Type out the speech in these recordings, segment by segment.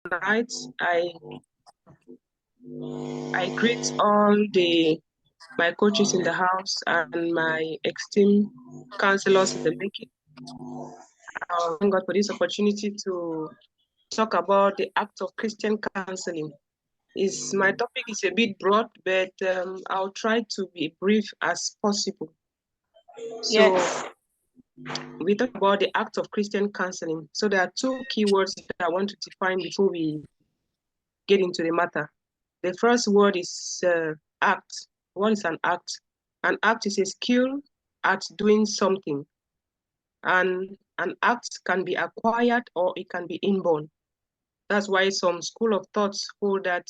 night. I greet all my coaches in the house and my esteemed counselors in the making. Thank God for this opportunity to talk about the act of Christian counseling. My topic is a bit broad, but I'll try to be brief as possible. So Yes. we talk about the act of Christian counseling. So there are two keywords that I want to define before we get into the matter. The first word is act. What is an act? An act is a skill at doing something. And an act can be acquired or it can be inborn. That's why some school of thoughts hold that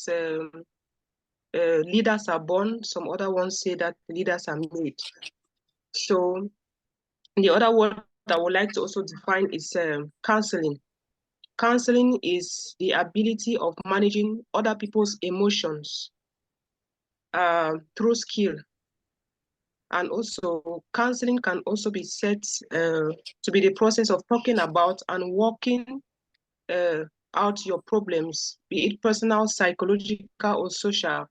leaders are born. Some other ones say that leaders are made. So the other word I would like to also define is counseling. Counseling is the ability of managing other people's emotions through skill. And also, counseling can also be said to be the process of talking about and working out your problems, be it personal, psychological, or social,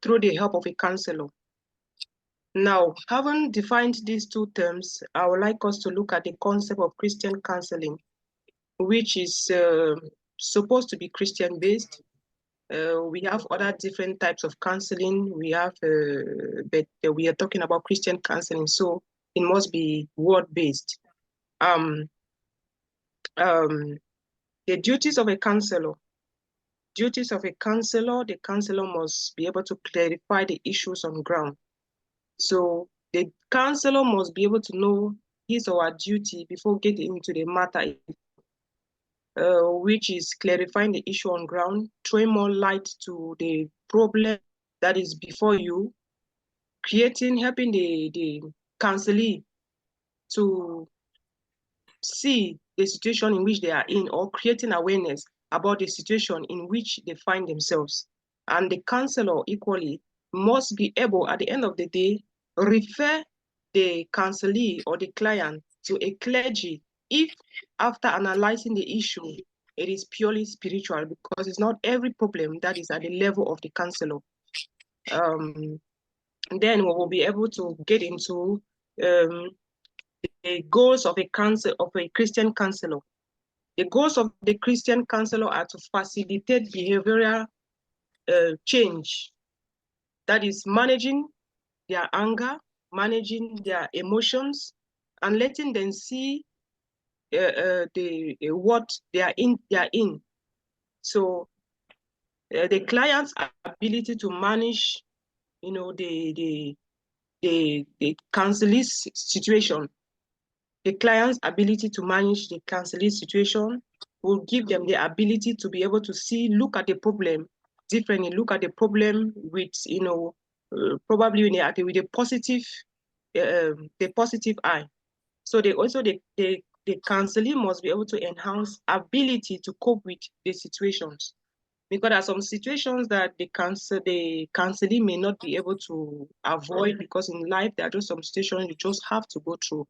through the help of a counselor. Now, having defined these two terms, I would like us to look at the concept of Christian counseling, which is supposed to be Christian-based. We have other different types of counseling. But we are talking about Christian counseling, so it must be word-based. The duties of a counselor. Duties of a counselor, the counselor must be able to clarify the issues on ground. So the counselor must be able to know his or her duty before getting into the matter, which is clarifying the issue on ground, throwing more light to the problem that is before you, helping the counselee to see the situation in which they are in, or creating awareness about the situation in which they find themselves. And the counselor equally must be able, at the end of the day, refer the counselee or the client to a clergy if, after analyzing the issue, it is purely spiritual, because it's not every problem that is at the level of the counselor. Then we will be able to get into the goals of a Christian counselor. The goals of the Christian counselor are to facilitate behavioral change. That is managing their anger, managing their emotions, and letting them see what they are in. So the client's ability to manage, the counselee's situation. The client's ability to manage the counseling situation will give them the ability to be able to look at the problem differently, look at the problem with, probably with a positive eye. So the counseling must be able to enhance ability to cope with the situations. Because there are some situations that the counseling may not be able to avoid, because in life there are just some situations you just have to go through.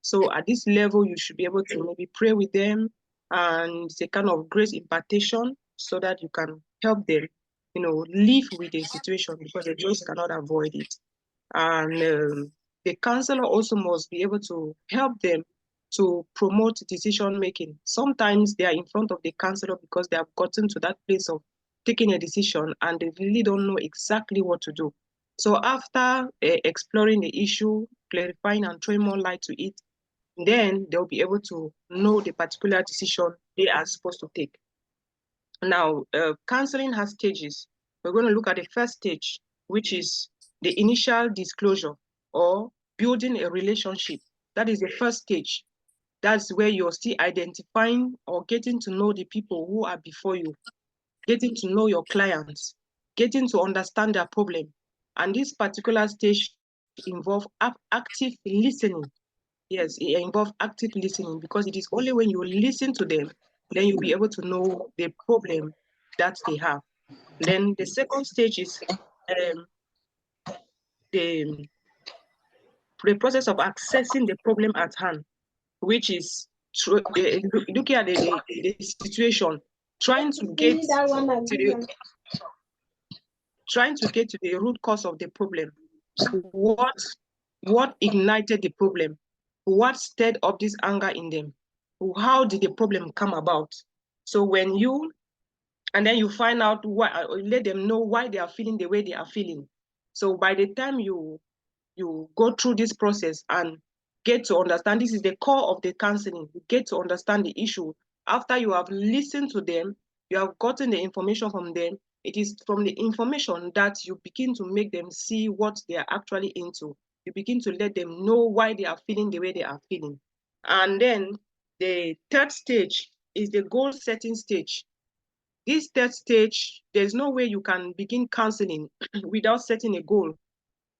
So at this level, you should be able to maybe pray with them, and it's a kind of grace impartation so that you can help them, live with the situation, because they just cannot avoid it. And the counselor also must be able to help them to promote decision making. Sometimes they are in front of the counselor because they have gotten to that place of taking a decision and they really don't know exactly what to do. So after exploring the issue, clarifying and throwing more light to it, then they'll be able to know the particular decision they are supposed to take. Now, counseling has stages. We're going to look at the first stage, which is the initial disclosure or building a relationship. That is the first stage. That's where you're still identifying or getting to know the people who are before you, getting to know your clients, getting to understand their problem. And this particular stage involves active listening. Yes, it involves active listening, because it is only when you listen to them, then you'll be able to know the problem that they have. Then the second stage is the process of accessing the problem at hand, which is looking at the situation trying to get to the root cause of the problem. What ignited the problem? What stirred up this anger in them? How did the problem come about? So and then you find out why, let them know why they are feeling the way they are feeling. So by the time you go through this process and get to understand, this is the core of the counseling, you get to understand the issue. After you have listened to them, you have gotten the information from them, it is from the information that you begin to make them see what they are actually into. You begin to let them know why they are feeling the way they are feeling. And then the third stage is the goal setting stage. This third stage, there's no way you can begin counseling without setting a goal,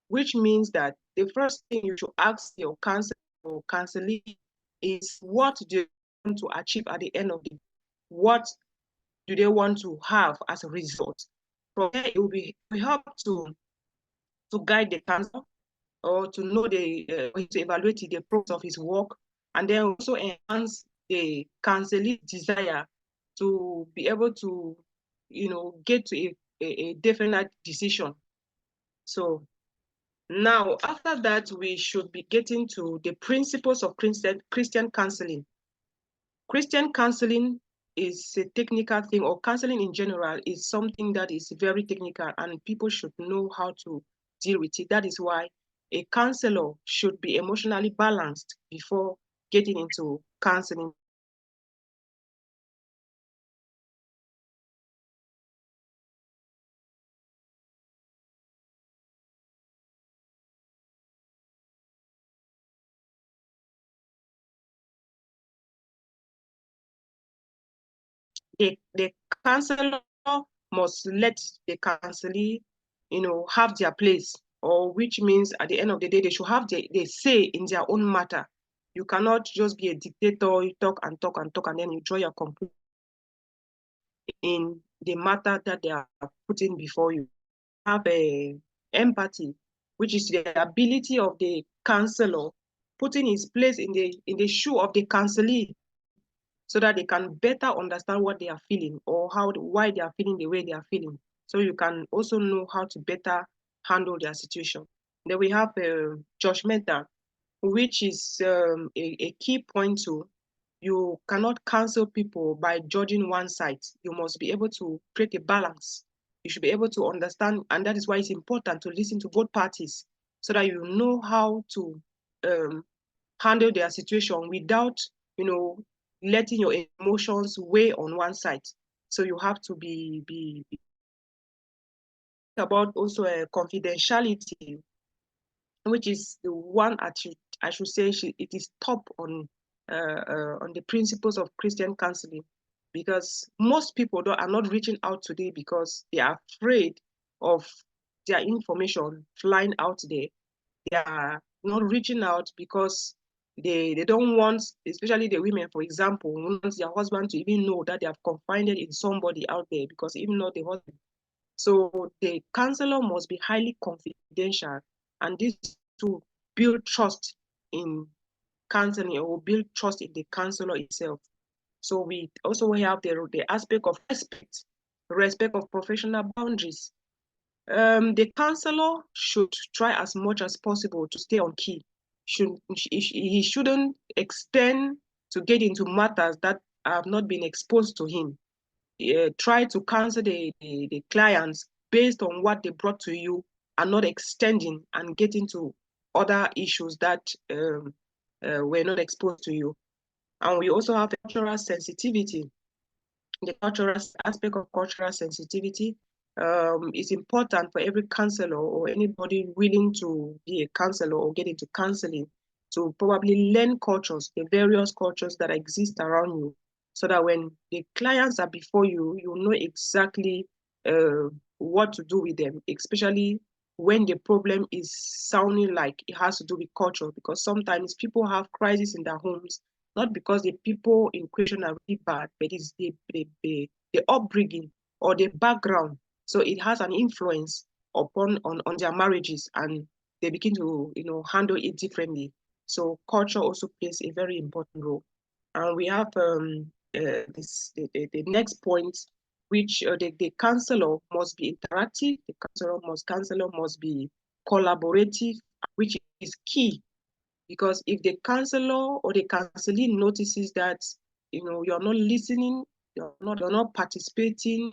which means that the first thing you should ask your counselor or counselee is, what do they want to achieve at the end of the day? What do they want to have as a result? From there, it will help to guide the counselor, or to know to evaluate the progress of his work, and then also enhance the counselee desire to be able to, get to a definite decision. So now, after that, we should be getting to the principles of Christian counseling. Christian counseling is a technical thing, or counseling in general is something that is very technical, and people should know how to deal with it. That is why a counselor should be emotionally balanced before getting into counseling. The counselor must let the counselee, have their place, or which means at the end of the day, they should have the say in their own matter. You cannot just be a dictator, you talk and talk and talk, and then you draw your conclusion in the matter that they are putting before you. Have a empathy, which is the ability of the counselor putting his place in the shoe of the counselee, so that they can better understand what they are feeling, or why they are feeling the way they are feeling. So you can also know how to better handle their situation. Then we have judgmental, which is a key point too. You cannot counsel people by judging one side. You must be able to create a balance. You should be able to understand, and that is why it's important to listen to both parties, so that you know how to handle their situation without, letting your emotions weigh on one side. So you have to be about also confidentiality, which is the one I should say it is top on the principles of Christian counseling, because most people are not reaching out today because they are afraid of their information flying out there. They are not reaching out because they don't want, especially the women, for example, want their husband to even know that they have confided in somebody out there, because even not the husband. So the counselor must be highly confidential, and this to build trust in counseling, or build trust in the counselor itself. So we also have the aspect of respect of professional boundaries. The counselor should try as much as possible to stay on key. He shouldn't extend to get into matters that have not been exposed to him. Try to counsel the clients based on what they brought to you, and not extending and getting to other issues that were not exposed to you. And we also have cultural sensitivity. The cultural aspect of cultural sensitivity is important for every counselor, or anybody willing to be a counselor or get into counseling, to probably learn cultures, the various cultures that exist around you, so that when the clients are before you, you know exactly what to do with them, especially when the problem is sounding like it has to do with culture, because sometimes people have crises in their homes, not because the people in question are really bad, but it's the upbringing or the background. So it has an influence on their marriages, and they begin to handle it differently. So culture also plays a very important role. And we have the next point, which the counselor must be interactive, the counselor must be collaborative, which is key. Because if the counselor or the counselee notices that you're not listening, you're not participating,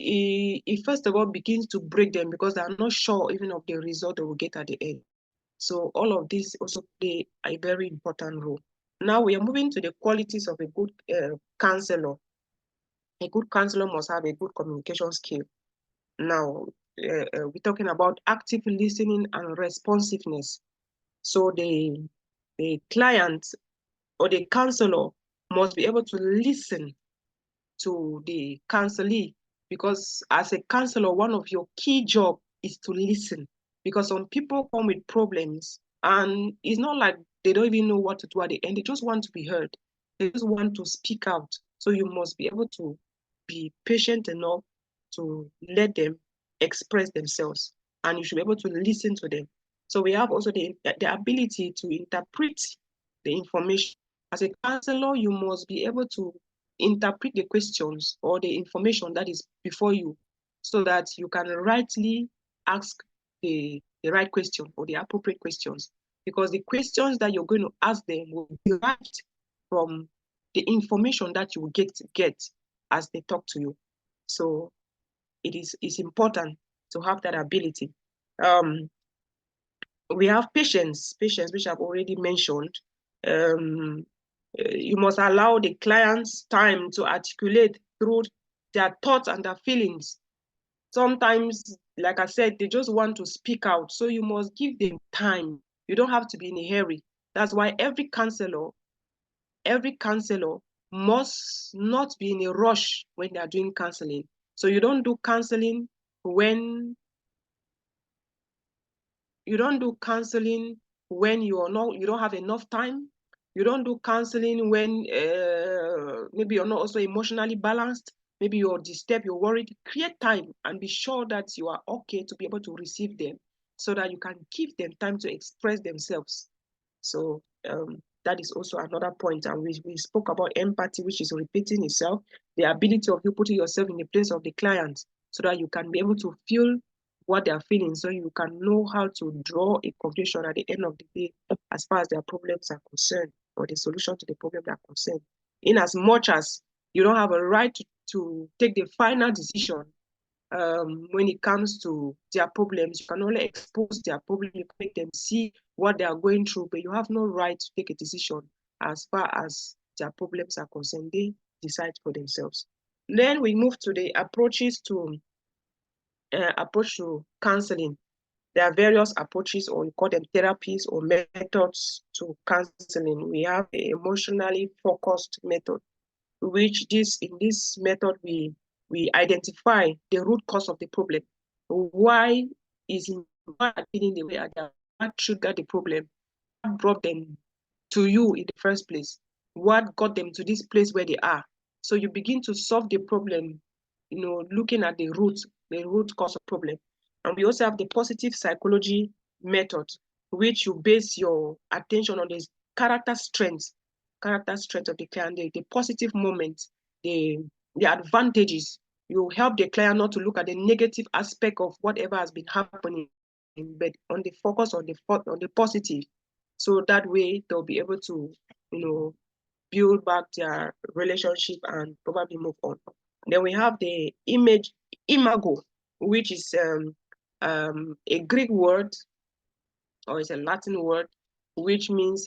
it first of all begins to break them because they're not sure even of the result they will get at the end. So all of this also play a very important role. Now we are moving to the qualities of a good counselor. A good counselor must have a good communication skill. Now we're talking about active listening and responsiveness. So the client or the counselor must be able to listen to the counselee, because as a counselor, one of your key job is to listen, because some people come with problems and it's not like they don't even know what to do at the end. They just want to be heard. They just want to speak out. So you must be able to be patient enough to let them express themselves, and you should be able to listen to them. So we have also the ability to interpret the information. As a counselor, you must be able to interpret the questions or the information that is before you so that you can rightly ask the right question or the appropriate questions, because the questions that you're going to ask them will be derived from the information that you will get as they talk to you. So it's important to have that ability. We have patience, which I've already mentioned. You must allow the clients time to articulate through their thoughts and their feelings. Sometimes, like I said, they just want to speak out. So you must give them time. You don't have to be in a hurry. That's why every counselor must not be in a rush when they are doing counseling. So you don't do counseling when you don't have enough time. You don't do counseling when maybe you're not also emotionally balanced. Maybe you're disturbed, you're worried. Create time and be sure that you are okay to be able to receive them, so that you can give them time to express themselves. So that is also another point. And we spoke about empathy, which is repeating itself, the ability of you putting yourself in the place of the client so that you can be able to feel what they are feeling, so you can know how to draw a conclusion at the end of the day as far as their problems are concerned, or the solution to the problem that are concerned. In as much as you don't have a right to take the final decision when it comes to their problems, you can only expose their problem, you can make them see what they are going through, but you have no right to take a decision as far as their problems are concerned. They decide for themselves. Then we move to the approach to counseling. There are various approaches, or we call them therapies or methods to counseling. We have the emotionally focused method, which in this method we identify the root cause of the problem. Why is feeling the way they are? What triggered the problem? What brought them to you in the first place? What got them to this place where they are? So you begin to solve the problem, looking at the root cause of problem. And we also have the positive psychology method, which you base your attention on the character strength of the client, the positive moments, the advantages. You help the client not to look at the negative aspect of whatever has been happening, but on the focus on the positive. So that way they'll be able to, build back their relationship and probably move on. Then we have the imago, which is a Greek word, or it's a Latin word, which means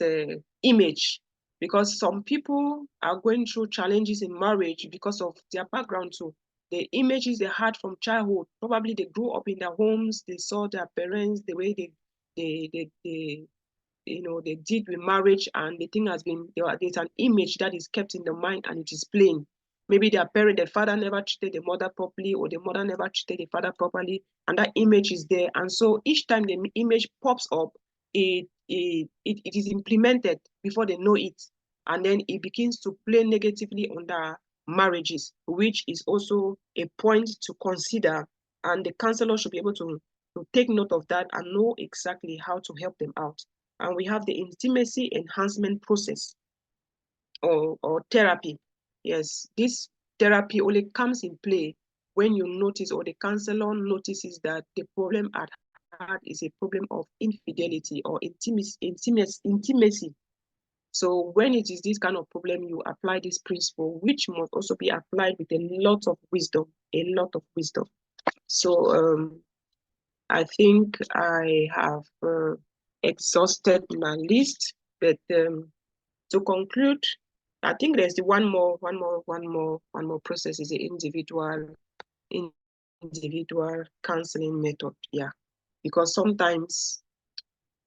image. Because some people are going through challenges in marriage because of their background too. The images they had from childhood, probably they grew up in their homes, they saw their parents, the way they did with marriage, and the thing has been, there's an image that is kept in the mind and it is playing. Maybe the father never treated the mother properly, or the mother never treated the father properly, and that image is there. And so each time the image pops up, it is implemented before they know it. And then it begins to play negatively on their marriages, which is also a point to consider. And the counselor should be able to take note of that and know exactly how to help them out. And we have the intimacy enhancement process or therapy. Yes, this therapy only comes in play when you notice, or the counselor notices, that the problem at heart is a problem of infidelity or intimacy. So when it is this kind of problem, you apply this principle, which must also be applied with a lot of wisdom, a lot of wisdom. So I think I have exhausted my list, but to conclude, I think there's the one more process is the individual counseling method. Yeah, because sometimes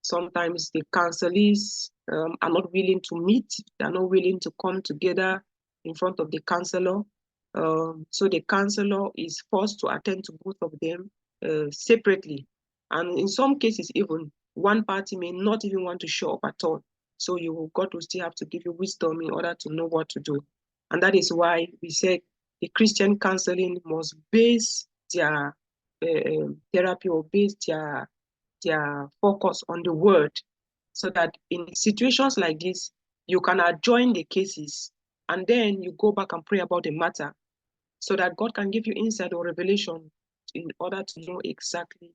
the counselees are not willing to meet. They're not willing to come together in front of the counselor. So the counselor is forced to attend to both of them separately. And in some cases, even one party may not even want to show up at all. So God will still have to give you wisdom in order to know what to do. And that is why we say the Christian counseling must base their therapy, or base their focus on the word, so that in situations like this, you can adjoin the cases and then you go back and pray about the matter, so that God can give you insight or revelation in order to know exactly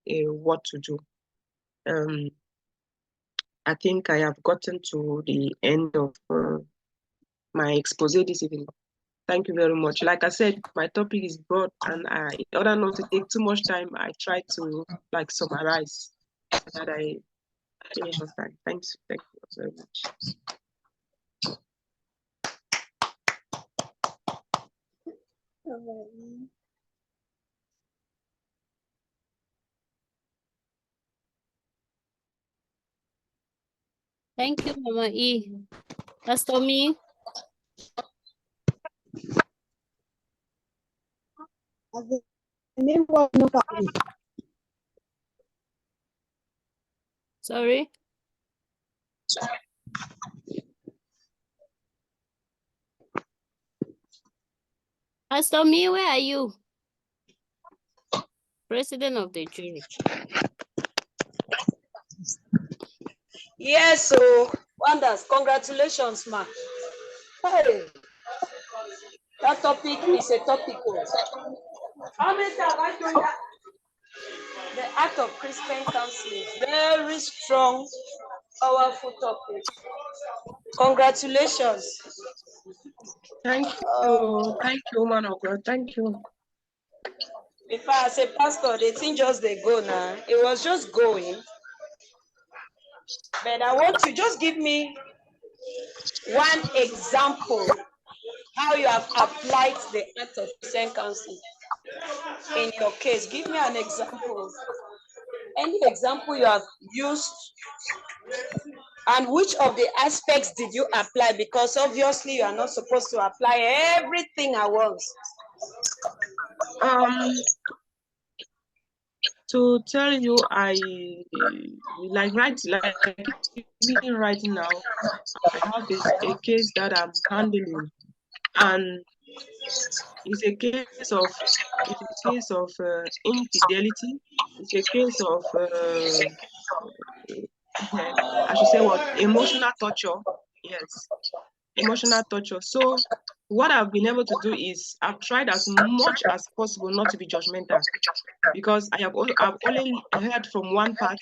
what to do. I think I have gotten to the end of my expose this evening. Thank you very much. Like I said, my topic is broad, and in order not to take too much time, I try to summarize so that I finish on time. Thanks. Thank you very much. Thank you, Mama E. Pastor Me. Sorry. Pastor Me, where are you? President of the jury. Yes, so wonders. Congratulations, ma. Hey, that topic is a topic. The art of Christian counseling, very strong, powerful topic. Congratulations. Thank you, man of God. Thank you. If I as a pastor, the thing just they go now. It was just going. But I want you just give me one example how you have applied the art of Christian counseling in your case. Give me an example. Any example you have used, and which of the aspects did you apply? Because obviously you are not supposed to apply everything at once. To tell you, I like writing now. I have a case that I'm handling, and it's a case of infidelity. It's a case of I should say what, emotional torture. Yes, emotional torture. So what I've been able to do is I've tried as much as possible not to be judgmental, because I've only heard from one party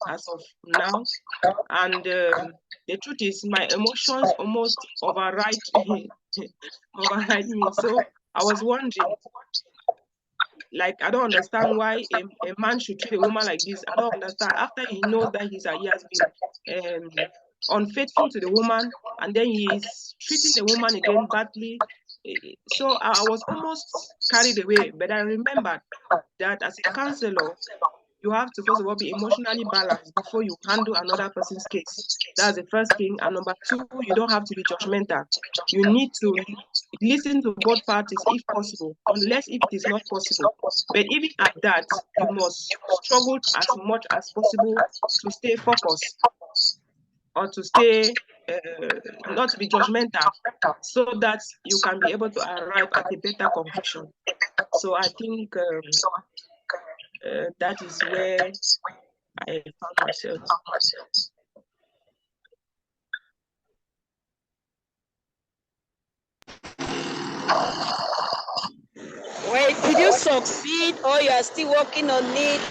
as of now, and the truth is my emotions almost override me. So I was wondering, like, I don't understand why a man should treat a woman like this. I don't understand. After he knows that he has been unfaithful to the woman, and then he's treating the woman again badly. So I was almost carried away. But I remembered that as a counselor, you have to first of all be emotionally balanced before you handle another person's case. That's the first thing. And number two, you don't have to be judgmental. You need to listen to both parties if possible, unless if it is not possible. But even at that, you must struggle as much as possible to stay focused, or to stay not to be judgmental, so that you can be able to arrive at a better conclusion. So I think that is where I found myself. Wait, did you succeed or you are still working on it?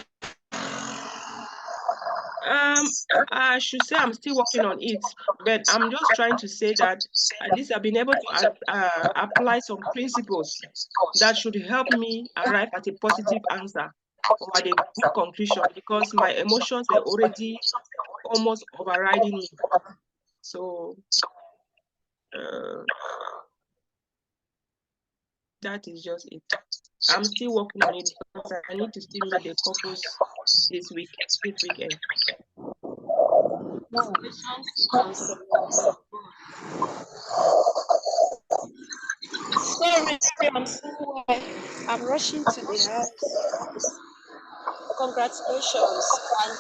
I should say I'm still working on it, but I'm just trying to say that at least I've been able to apply some principles that should help me arrive at a positive answer or at a good conclusion, because my emotions were already almost overriding me. So that is just it. I'm still working on it because I need to still meet the couples this weekend. Sorry, I'm rushing to the house. Congratulations. And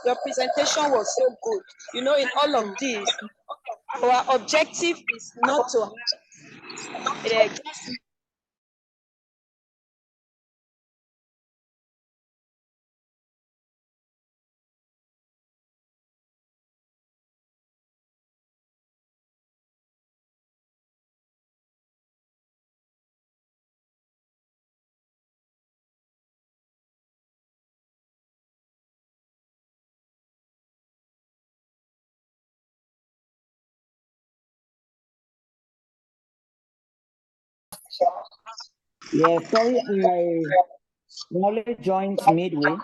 your presentation was so good. You know, in all of this, our objective is not to just Yeah, sorry, I only joined midway.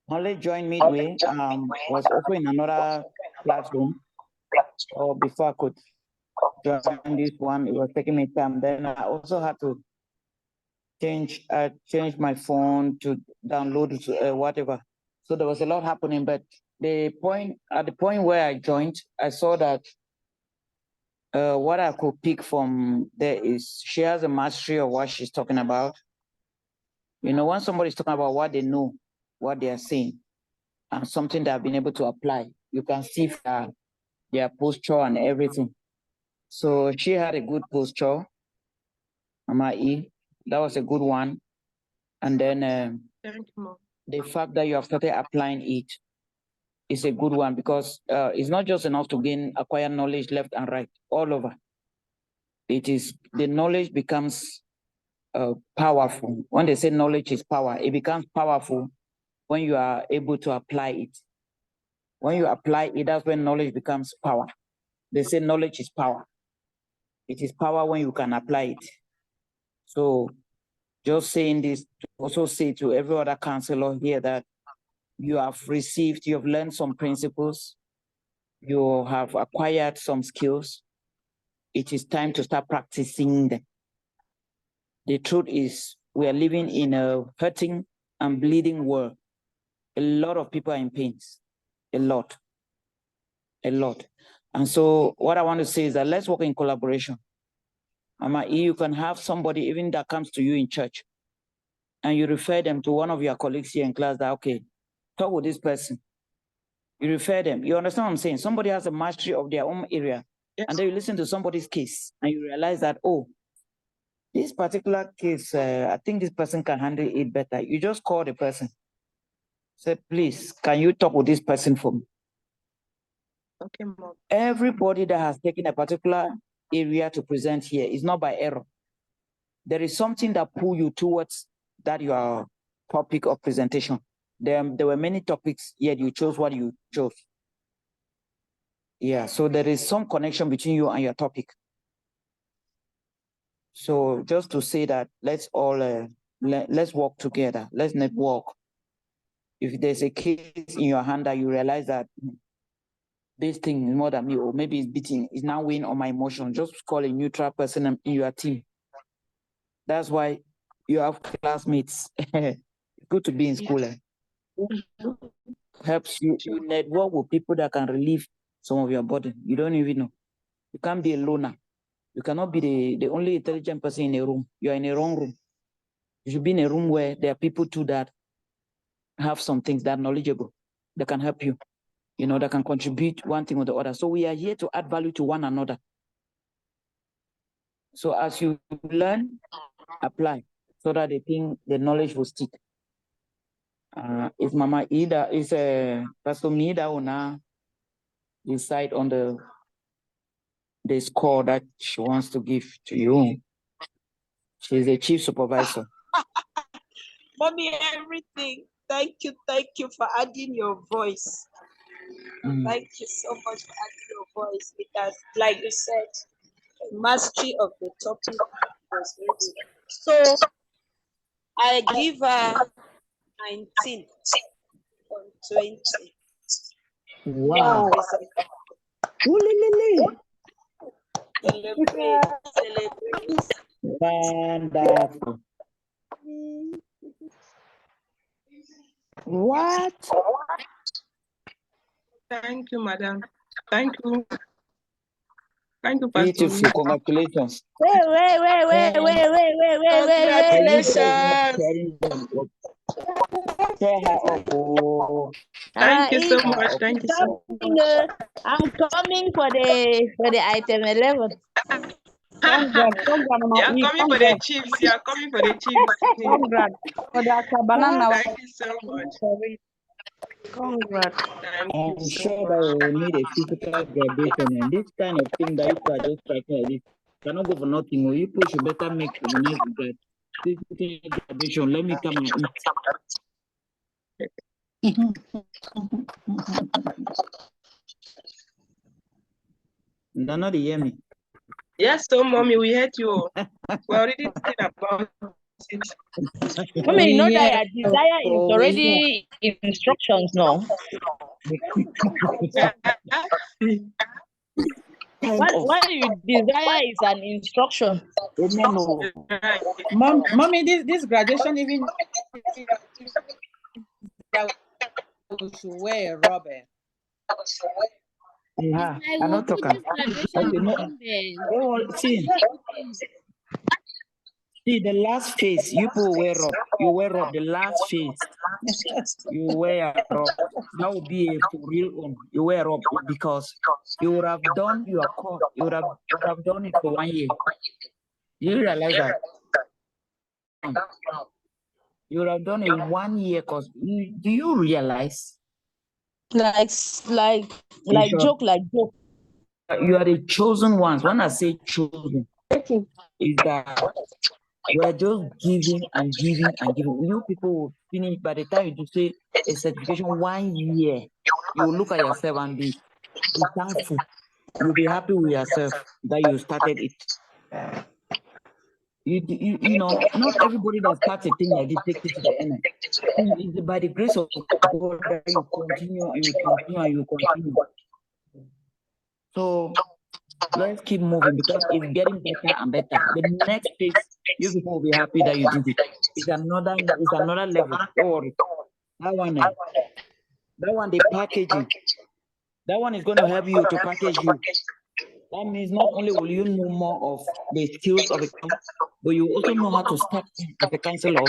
Was also in another classroom. So before I could join this one, it was taking me time. Then I also had to change my phone to download whatever. So there was a lot happening. But at the point where I joined, I saw that what I could pick from there is she has a mastery of what she's talking about. You know, when somebody's talking about what they know, what they are saying, and something that I've been able to apply, you can see their posture and everything. So she had a good posture, Mama E. That was a good one. And then the fact that you have started applying it is a good one, because it's not just enough to acquire knowledge left and right, all over. It is, the knowledge becomes powerful. When they say knowledge is power, it becomes powerful when you are able to apply it. When you apply it, that's when knowledge becomes power. They say knowledge is power. It is power when you can apply it. So just saying this to also say to every other counselor here that you have learned some principles, you have acquired some skills. It is time to start practicing them. The truth is, we are living in a hurting and bleeding world. A lot of people are in pains, a lot. And so what I want to say is that let's work in collaboration. Mama E, you can have somebody even that comes to you in church and you refer them to one of your colleagues here in class that, okay, talk with this person. You refer them. You understand what I'm saying? Somebody has a mastery of their own area. Yes. And then you listen to somebody's case and you realize that, oh, this particular case, I think this person can handle it better. You just call the person. Say, please, can you talk with this person for me? Okay, Mom. Everybody that has taken a particular area to present here is not by error. There is something that pull you towards that your topic of presentation. There were many topics, yet you chose what you chose. Yeah, so there is some connection between you and your topic. So just to say that, let's all let's work together. Let's network. If there's a case in your hand that you realize that this thing is more than me, or maybe it's beating, it's now weighing on my emotion, just call a neutral person in your team. That's why you have classmates. It's good to be in school. Helps you network with people that can relieve some of your burden. You don't even know. You can't be a loner. You cannot be the only intelligent person in a room. You are in a wrong room. You should be in a room where there are people too that have some things that are knowledgeable, that can help you, you know, that can contribute one thing or the other. So we are here to add value to one another. So as you learn, apply, so that the knowledge will stick. Is Mama Ida, is Pastor Mida Ona decide on the the score that she wants to give to you. She's a chief supervisor. Mommy, everything. Thank you for adding your voice. Thank you so much for adding your voice, because, like you said, mastery of the topic was really. So I give her 19 on 20. Wow. Celebrate. Wonderful. What? Thank you, madam. Thank you. Thank you, Pastor. Beautiful. Congratulations. Wait. Congratulations. Share her up. Oh. Thank you so If much. Thank you so much. I'm coming for the item 11. You're coming for the chiefs. You're coming for the chiefs. Congrats for the banana. Thank you so much. Congrats. Thank you I'm so sure much. that we will need a physical graduation, and this kind of thing that you are just striking like this cannot go for nothing. Or you push, you better make for the next physical graduation. Let me come and eat. Nana, do you hear me? Yes, so mommy, we heard you. We're already thinking about it. Mommy, you know that your desire is already in instructions now. What you desire is an instruction. Mommy, this graduation even we should wear a rubber. Yeah, I I'm will not do talking. this graduation Okay, no. See, the last phase, you people wear up. You wear up the last phase. You wear up. That would be a for real one. You wear up because you would have done your course. You would have done it for 1 year. You realize that? You would have done a 1 year course. Do you realize? Like joke. You are the chosen ones. When I say chosen, is that we are just giving and giving and giving. You people will finish by the time you say a certification 1 year. You will look at yourself and be thankful. You'll be happy with yourself that you started it. You know, not everybody that starts a thing like this takes it to the end. It's by the grace of God that you continue and you continue and you continue. So let's keep moving because it's getting better and better. The next phase, you people will be happy that you did it. It's another level. Don't worry. That one, the packaging. That one is going to help you to package you. That means not only will you know more of the skills of a council, but you also know how to step in as a councillor,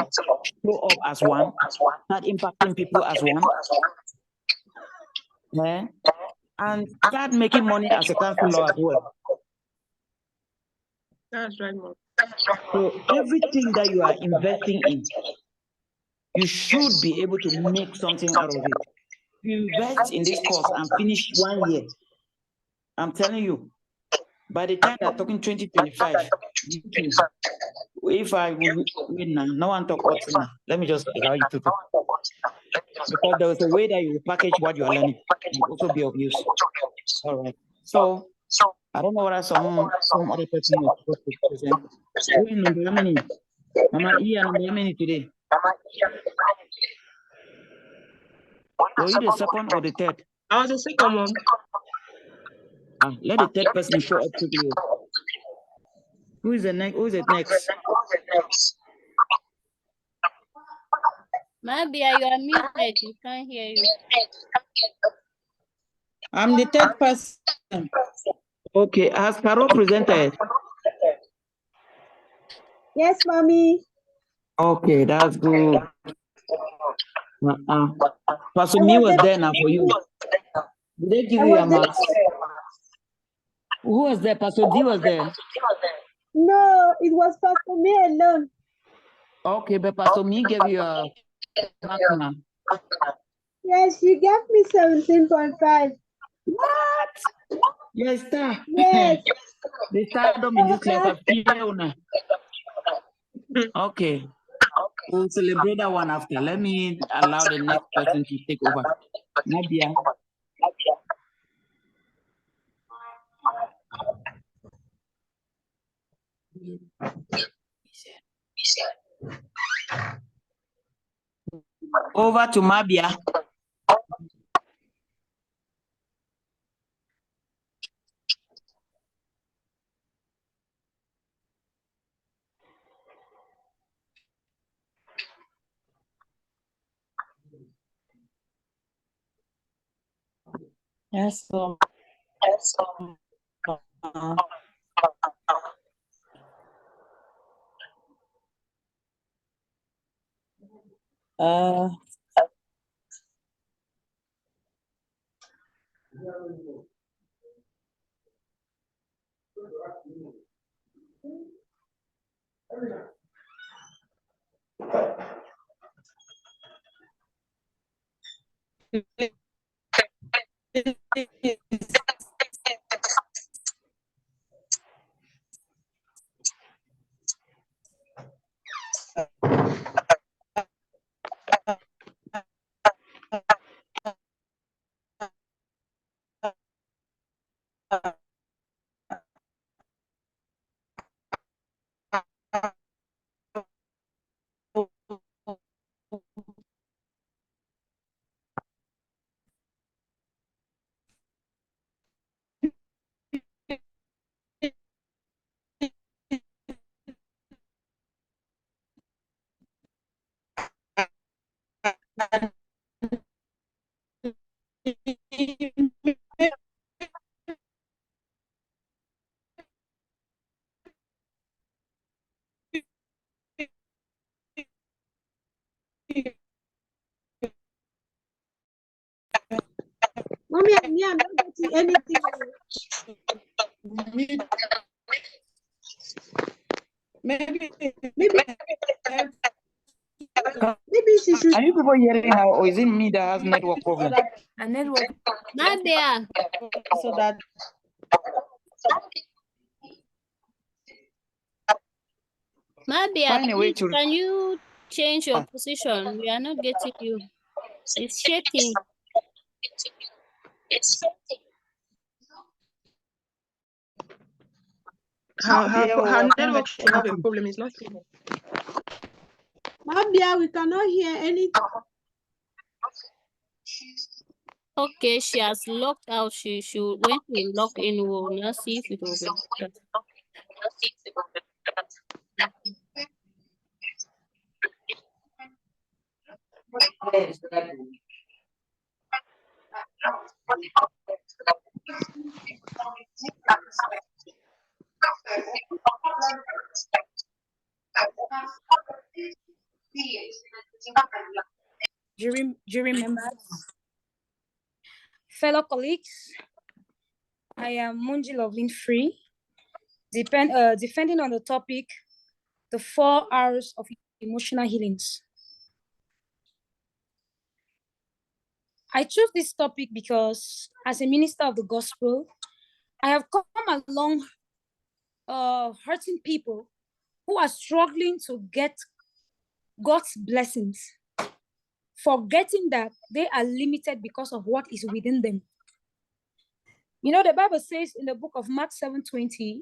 show up as one, start impacting people as one, yeah, and start making money as a councillor as well. That's right, Mom. So everything that you are investing in, you should be able to make something out of it. You invest in this course and finish 1 year. I'm telling you, by the time they're talking 2025, if I will win now, no one talk about now. Let me just allow you to talk. Because there is a way that you will package what you are learning and also be of use. All right. So I don't know what some other person is supposed to present. Who is number how many? Mama E and number how many today? Were you the second or the third? I was the second one. Let the third person show up to you. Who is the next? Who is it next? Mabia, you are muted. We can't hear you. I'm the third person. Okay, has Carol presented? Yes, mommy. Okay, that's good. Pastor Me was there now for you. Did they give you a marks? Who was there? Pastor D was there? No, it was Pastor Me alone. Okay, but Pastor Me gave you a mark now. Yes, she gave me 17.5. What? Yes, sir. Yes. The stardom in this class of Fiona. Okay. We'll celebrate that one after. Let me allow the next person to take over. Nadia. Over to Mabia. Yes, so uh Mommy and me, I'm not getting anything. maybe Maybe she should. Are you people hearing her, or is it me that has network problem? A network. Nadia, so that Nadia, Find a way please, to. can you change your position? We are not getting you. It's shaking. Her network should have a problem. It's not stable. Mabia, we cannot hear anything. Okay, she has locked out. She when we log in, we'll now see if it will be better. Jury members, fellow colleagues, I am Munji Loveling Free, defending on the topic, the 4 hours of emotional healings. I chose this topic because as a minister of the gospel, I have come along hurting people who are struggling to get God's blessings, forgetting that they are limited because of what is within them. You know, the Bible says in the book of Mark 7:20,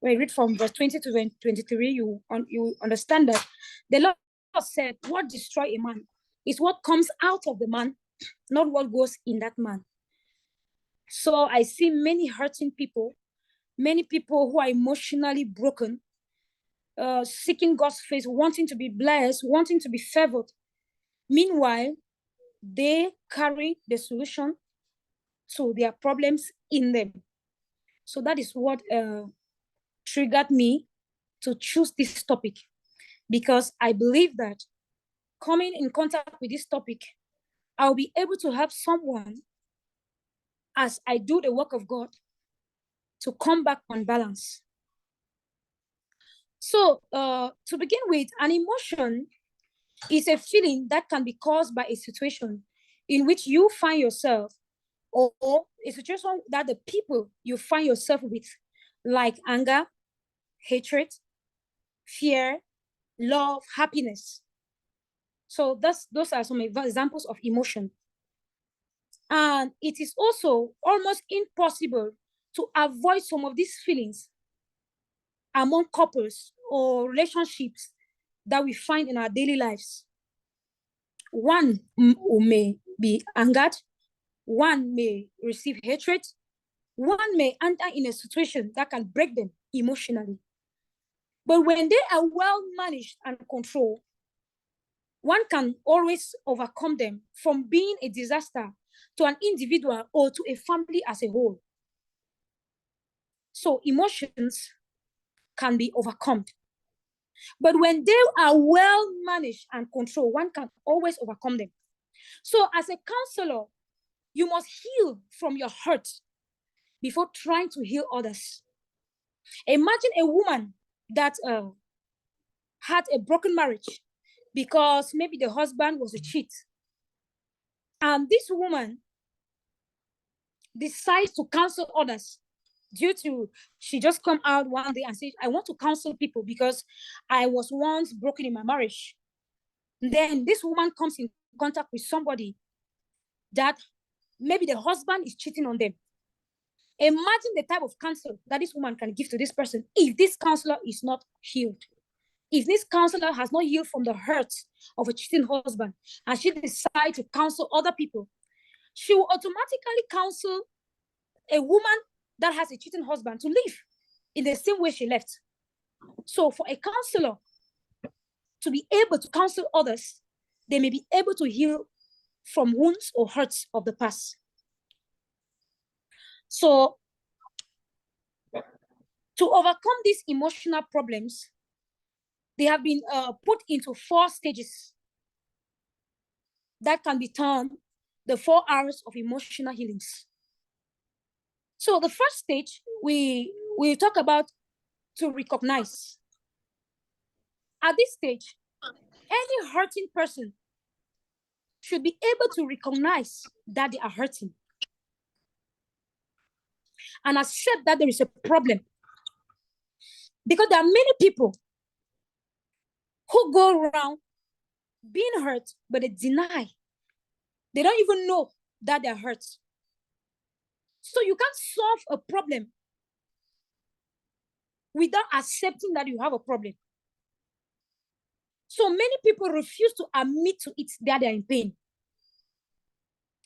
when you read from verse 20 to 23, you understand that the Lord said, what destroys a man is what comes out of the man, not what goes in that man. So I see many hurting people, many people who are emotionally broken, seeking God's face, wanting to be blessed, wanting to be favored. Meanwhile, they carry the solution to their problems in them. So that is what triggered me to choose this topic, because I believe that coming in contact with this topic, I'll be able to help someone as I do the work of God to come back on balance. So to begin with, an emotion is a feeling that can be caused by a situation in which you find yourself or a situation that the people you find yourself with, like anger, hatred, fear, love, happiness. So those are some examples of emotion. And it is also almost impossible to avoid some of these feelings among couples or relationships that we find in our daily lives. One may be angered, one may receive hatred, one may enter in a situation that can break them emotionally. But when they are well managed and controlled, one can always overcome them from being a disaster to an individual or to a family as a whole. So emotions can be overcome. But when they are well managed and controlled, one can always overcome them. So as a counselor, you must heal from your hurt before trying to heal others. Imagine a woman that had a broken marriage because maybe the husband was a cheat. And this woman decides to counsel others due to, she just come out one day and said, I want to counsel people because I was once broken in my marriage. Then this woman comes in contact with somebody that maybe the husband is cheating on them. Imagine the type of counsel that this woman can give to this person if this counselor is not healed. If this counselor has not healed from the hurt of a cheating husband and she decides to counsel other people, she will automatically counsel a woman that has a cheating husband to leave in the same way she left. So for a counselor to be able to counsel others, they may be able to heal from wounds or hurts of the past. So to overcome these emotional problems, they have been put into 4 stages that can be termed the 4 hours of emotional healings. So the first stage, we talk about to recognize. At this stage, any hurting person should be able to recognize that they are hurting and accept that there is a problem. Because there are many people who go around being hurt, but they deny. They don't even know that they're hurt. So you can't solve a problem without accepting that you have a problem. So many people refuse to admit to it that they are in pain.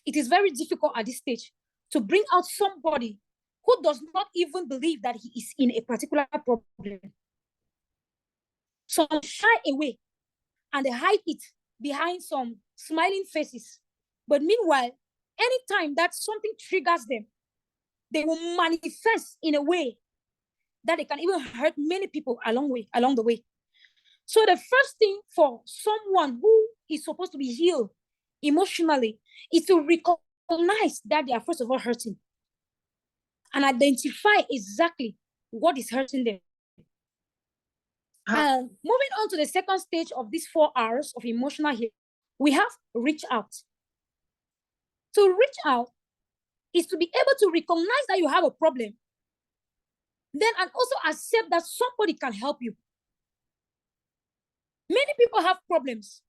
It is very difficult at this stage to bring out somebody who does not even believe that he is in a particular problem. Some shy away and they hide it behind some smiling faces. But meanwhile, anytime that something triggers them, they will manifest in a way that they can even hurt many people along the way. So the first thing for someone who is supposed to be healed emotionally is to recognize that they are first of all hurting and identify exactly what is hurting them. And moving on to the second stage of these 4 hours of emotional healing, we have reach out. To reach out is to be able to recognize that you have a problem, then and also accept that somebody can help you. Many people have problems,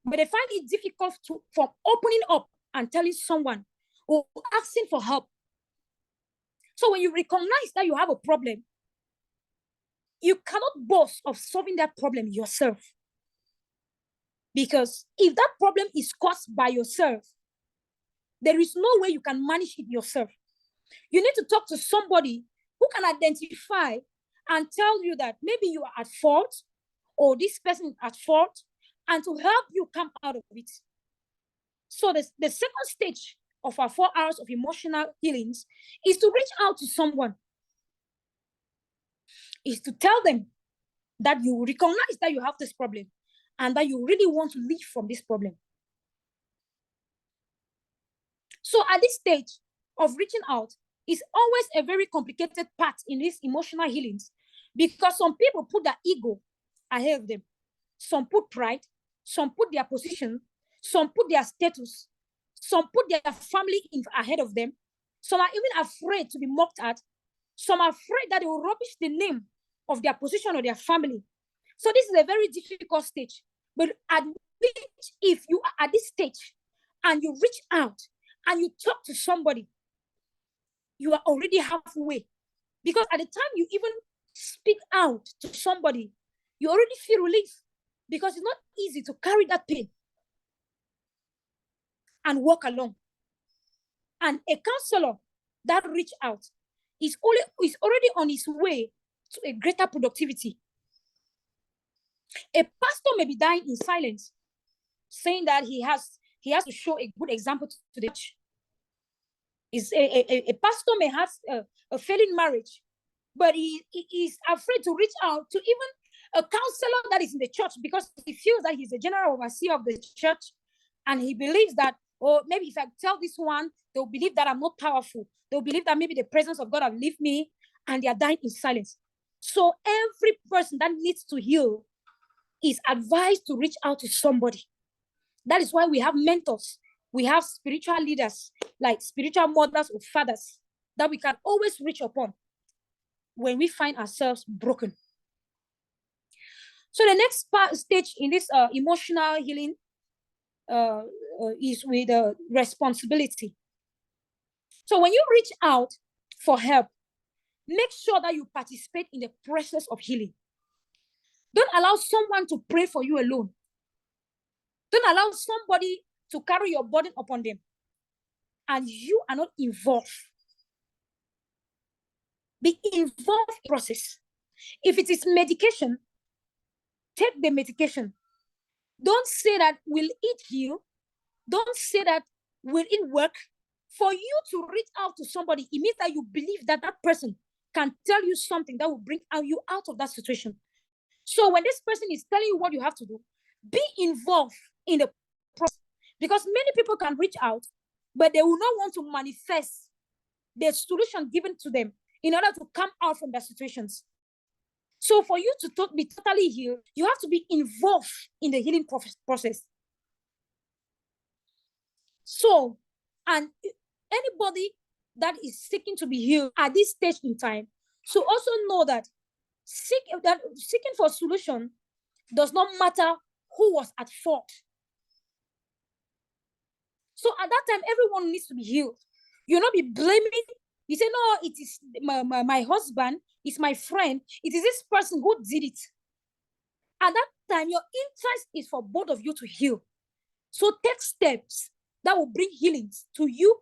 but they find it difficult from opening up and telling someone or asking for help. So when you recognize that you have a problem, you cannot boast of solving that problem yourself. Because if that problem is caused by yourself, there is no way you can manage it yourself. You need to talk to somebody who can identify and tell you that maybe you are at fault or this person is at fault, and to help you come out of it. So the second stage of our 4 hours of emotional healings is to reach out to someone, is to tell them that you recognize that you have this problem and that you really want to live from this problem. So at this stage of reaching out is always a very complicated part in these emotional healings, because some people put their ego ahead of them. Some put pride, some put their position, some put their status, Some put their family ahead of them. Some are even afraid to be mocked at. Some are afraid that they will rubbish the name of their position or their family. So this is a very difficult stage. But at which, if you are at this stage and you reach out and you talk to somebody, you are already halfway. Because at the time you even speak out to somebody, you already feel relief, because it's not easy to carry that pain and walk along. And a counselor that reach out is already on his way to a greater productivity. A pastor may be dying in silence, saying that he has to show a good example to the church. A pastor may have a failing marriage, but he is afraid to reach out to even a counselor that is in the church, because he feels that he's the general overseer of the church, and he believes that, or maybe if I tell this one, they'll believe that I'm not powerful. They'll believe that maybe the presence of God have left me, and they are dying in silence. So every person that needs to heal is advised to reach out to somebody. That is why we have mentors. We have spiritual leaders, like spiritual mothers or fathers, that we can always reach upon when we find ourselves broken. So the next stage in this emotional healing is with responsibility. So when you reach out for help, make sure that you participate in the process of healing. Don't allow someone to pray for you alone. Don't allow somebody to carry your burden upon them, and you are not involved. Be involved in the process. If it is medication, take the medication. Don't say that will it heal. Don't say that will it work. For you to reach out to somebody, it means that you believe that that person can tell you something that will bring you out of that situation. So when this person is telling you what you have to do, be involved in the process. Because many people can reach out, but they will not want to manifest the solution given to them in order to come out from their situations. So for you to be totally healed, you have to be involved in the healing process. So, and anybody that is seeking to be healed at this stage in time, so also know that seeking for a solution does not matter who was at fault. So at that time, everyone needs to be healed. You'll not be blaming. You say, no, it is my husband, it's my friend, it is this person who did it. At that time, your interest is for both of you to heal. So take steps that will bring healing to you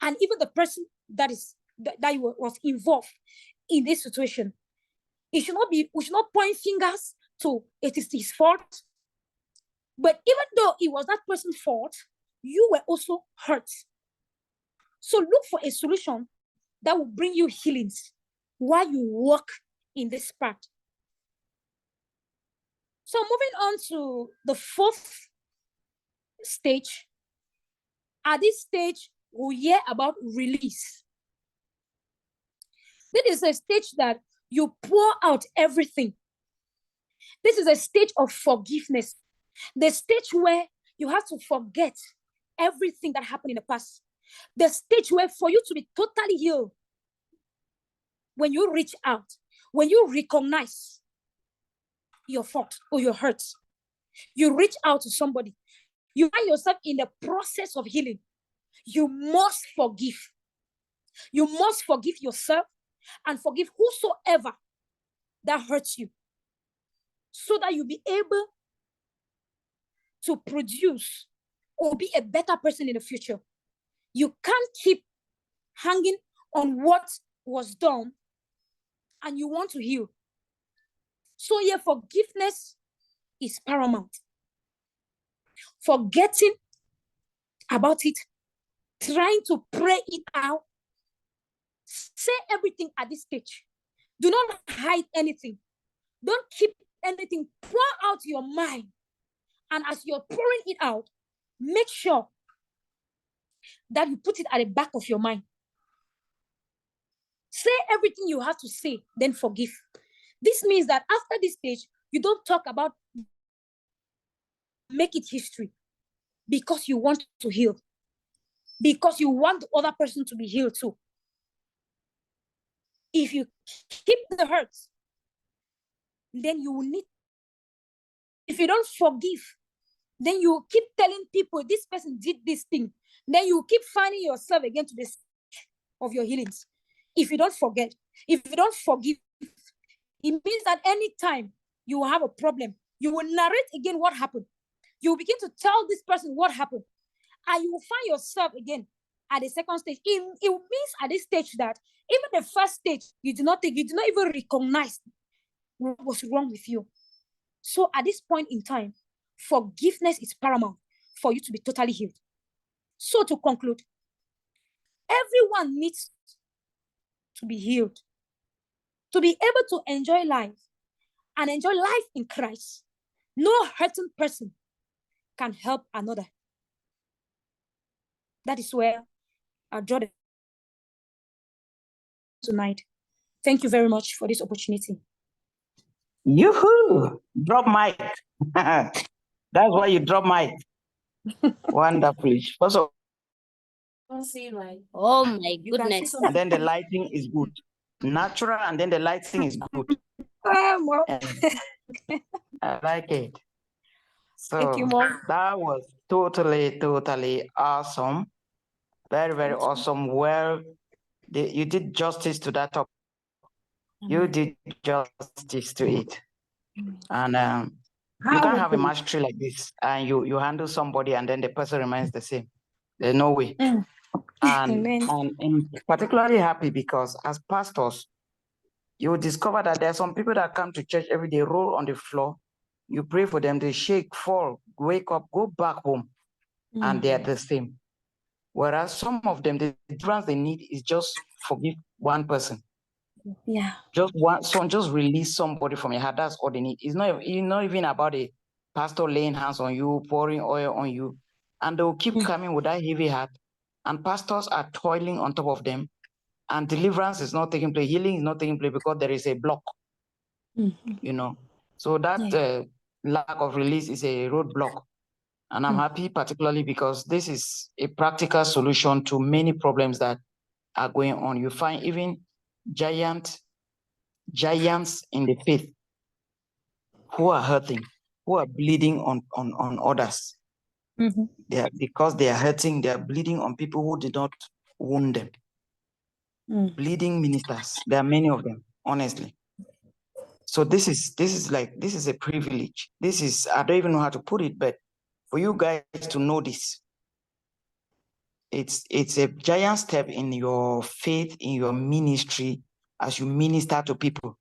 and even the person that was involved in this situation. We should not point fingers to it is his fault. But even though it was that person's fault, you were also hurt. So look for a solution that will bring you healings while you work in this part. So moving on to the fourth stage. At this stage, we hear about release. This is a stage that you pour out everything. This is a stage of forgiveness. The stage where you have to forget everything that happened in the past. The stage where for you to be totally healed, when you reach out, when you recognize your fault or your hurt, you reach out to somebody, you find yourself in the process of healing. You must forgive. You must forgive yourself and forgive whosoever that hurts you, so that you'll be able to produce or be a better person in the future. You can't keep hanging on what was done and you want to heal. So yeah, forgiveness is paramount. Forgetting about it, trying to pray it out, say everything at this stage. Do not hide anything. Don't keep anything. Pour out your mind. And as you're pouring it out, make sure that you put it at the back of your mind. Say everything you have to say, then forgive. This means that after this stage, you don't talk about make it history because you want to heal. because you want the other person to be healed too. If you keep the hurt, then you will need, if you don't forgive, then you keep telling people this person did this thing. Then you keep finding yourself again to the stage of your healings. If you don't forget, if you don't forgive, it means that anytime you have a problem, you will narrate again what happened. You will begin to tell this person what happened. And you will find yourself again at the second stage. It means at this stage that even the first stage, you do not even recognize what was wrong with you. So at this point in time, forgiveness is paramount for you to be totally healed. So to conclude, everyone needs to be healed, to be able to enjoy life and enjoy life in Christ. No hurting person can help another. That is where I draw the tonight. Thank you very much for this opportunity. Yoo-hoo! Drop mic. That's why you drop mic. Wonderful. First of Oh my You can see goodness. some- and then the lighting is good. Natural, and then the lighting is good. Well, And I like it. So thank you, Mom. that was totally awesome. Very awesome. Well, you did justice to that topic. You did justice to it. And you can't have a mastery like this and you handle somebody and then the person remains the same. There's no way. Mm. And Amen. I'm particularly happy because as pastors, you will discover that there are some people that come to church every day, roll on the floor. You pray for them, they shake, fall, wake up, go back home, and they are the same. Whereas some of them, the difference they need is just forgive one person. Yeah. Just release somebody from your heart. That's all they need. It's not even about a pastor laying hands on you, pouring oil on you, and they will keep coming with that heavy heart. And pastors are toiling on top of them, and deliverance is not taking place, healing is not taking place because there is a block. You know, so that lack of release is a roadblock. And I'm happy, particularly because this is a practical solution to many problems that are going on. You find even giants in the faith who are hurting, who are bleeding on others. Because they are hurting, they are bleeding on people who did not wound them. Bleeding ministers, there are many of them, honestly. So this is a privilege. I don't even know how to put it, but for you guys to know this, it's a giant step in your faith, in your ministry, as you minister to people,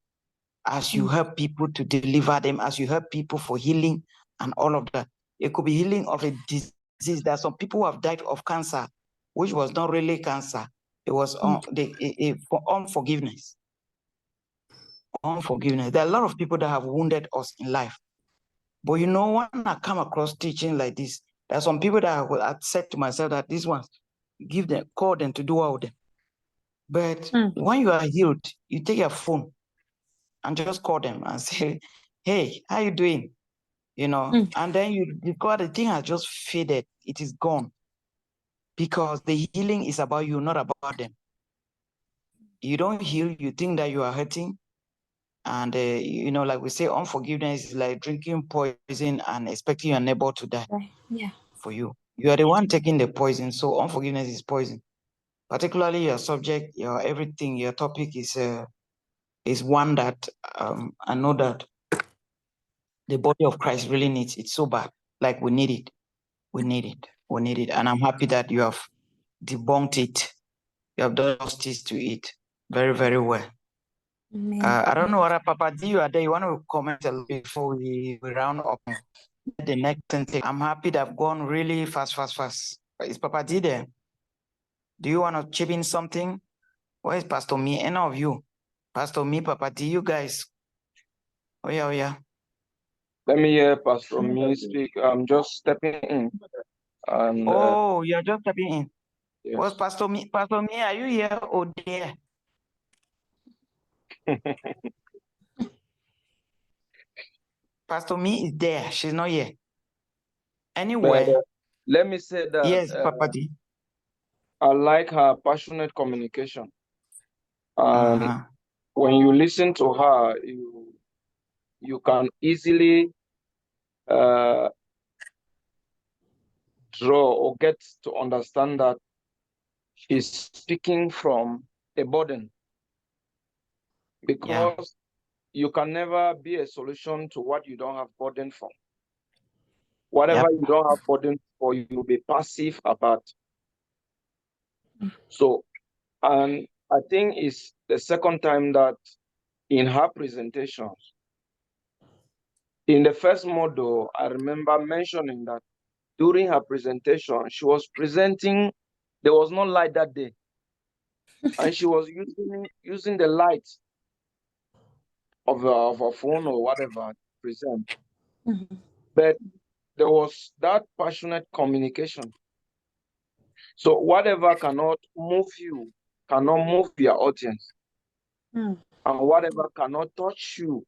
as you help people to deliver them, as you help people for healing and all of that. It could be healing of a disease. There are some people who have died of cancer, which was not really cancer. It was for unforgiveness. Unforgiveness. There are a lot of people that have wounded us in life. But you know, when I come across teaching like this, there are some people that I said to myself that these ones, call them to do all of them. But when you are healed, you take your phone and just call them and say, hey, how you doing? You know, and then you discover the thing has just faded. It is gone. Because the healing is about you, not about them. You don't heal, you think that you are hurting. And, you know, like we say, unforgiveness is like drinking poison and expecting your neighbor to die for you. You are the one taking the poison, so unforgiveness is poison. Particularly your subject, your everything, your topic is one that I know that the body of Christ really needs. It's so bad. Like we need it. We need it. We need it. And I'm happy that you have debunked it. You have done justice to it very, very well. I don't know what Papa D, you are there. You want to comment a little before we round up the next thing? I'm happy that I've gone really fast. Is Papa D there? Do you want to chip in something? Where is Pastor Me? Any of you? Pastor Me, Papa D, you guys. Oh yeah. Let me hear Pastor Me speak. I'm just stepping in. And, you're just stepping in. Yes. What's Pastor Me? Pastor Me, are you here or there? Pastor Me is there. She's not here. Anyway. Let me say that. Yes, Papa D. I like her passionate communication. And Uh-huh. when you listen to her, you can easily draw or get to understand that she's speaking from a burden, because you can never be a solution to what you don't have burden for. Whatever you don't have burden for, you'll be passive about. So, and I think it's the second time that in her presentations, in the first model, I remember mentioning that during her presentation, she was presenting, there was no light that day. And she was using the light of a phone or whatever to present. But there was that passionate communication. So whatever cannot move you, cannot move your audience. And whatever cannot touch you,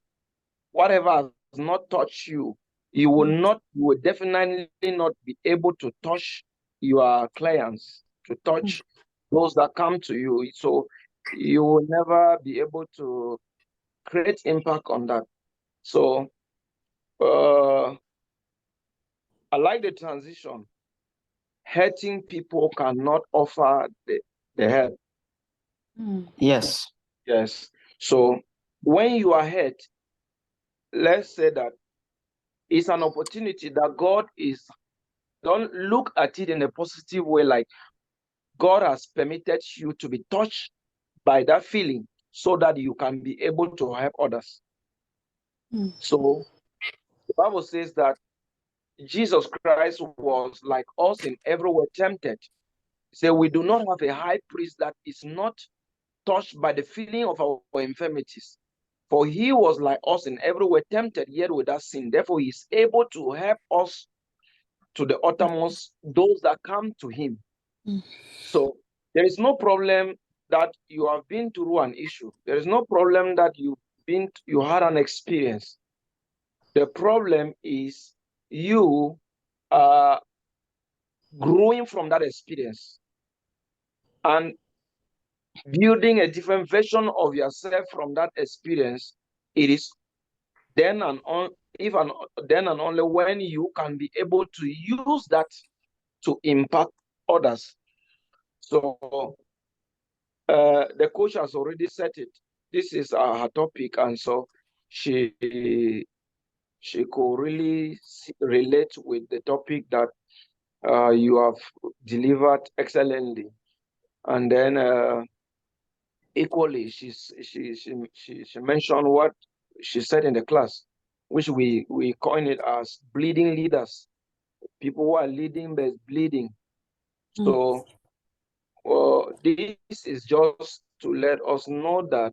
whatever has not touched you, you will definitely not be able to touch your clients, to touch those that come to you. So you will never be able to create impact on that. So I like the transition. Hurting people cannot offer the help. Yes. Yes. So when you are hurt, let's say that it's an opportunity that God is, don't look at it in a positive way, like God has permitted you to be touched by that feeling so that you can be able to help others. So the Bible says that Jesus Christ was like us in every way tempted. So we do not have a high priest that is not touched by the feeling of our infirmities. For he was like us in every way tempted, yet without sin. Therefore, he is able to help us to the uttermost, those that come to him. So there is no problem that you have been through an issue. There is no problem that you had an experience. The problem is you growing from that experience and building a different version of yourself from that experience. It is then and only when you can be able to use that to impact others. So the coach has already said it. This is her topic, and so she could really relate with the topic that you have delivered excellently. And then equally, she mentioned what she said in the class, which we coin it as bleeding leaders. People who are leading but bleeding. So this is just to let us know that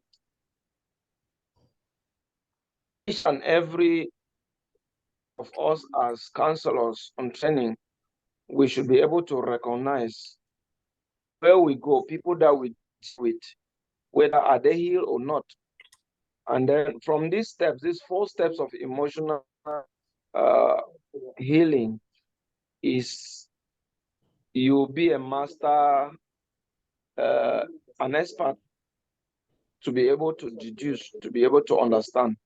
each and every of us as counselors on training, we should be able to recognize where we go, people that we deal with, whether are they healed or not. And then from these steps, these 4 steps of emotional healing, is you be a master, an expert, to be able to deduce, to be able to understand.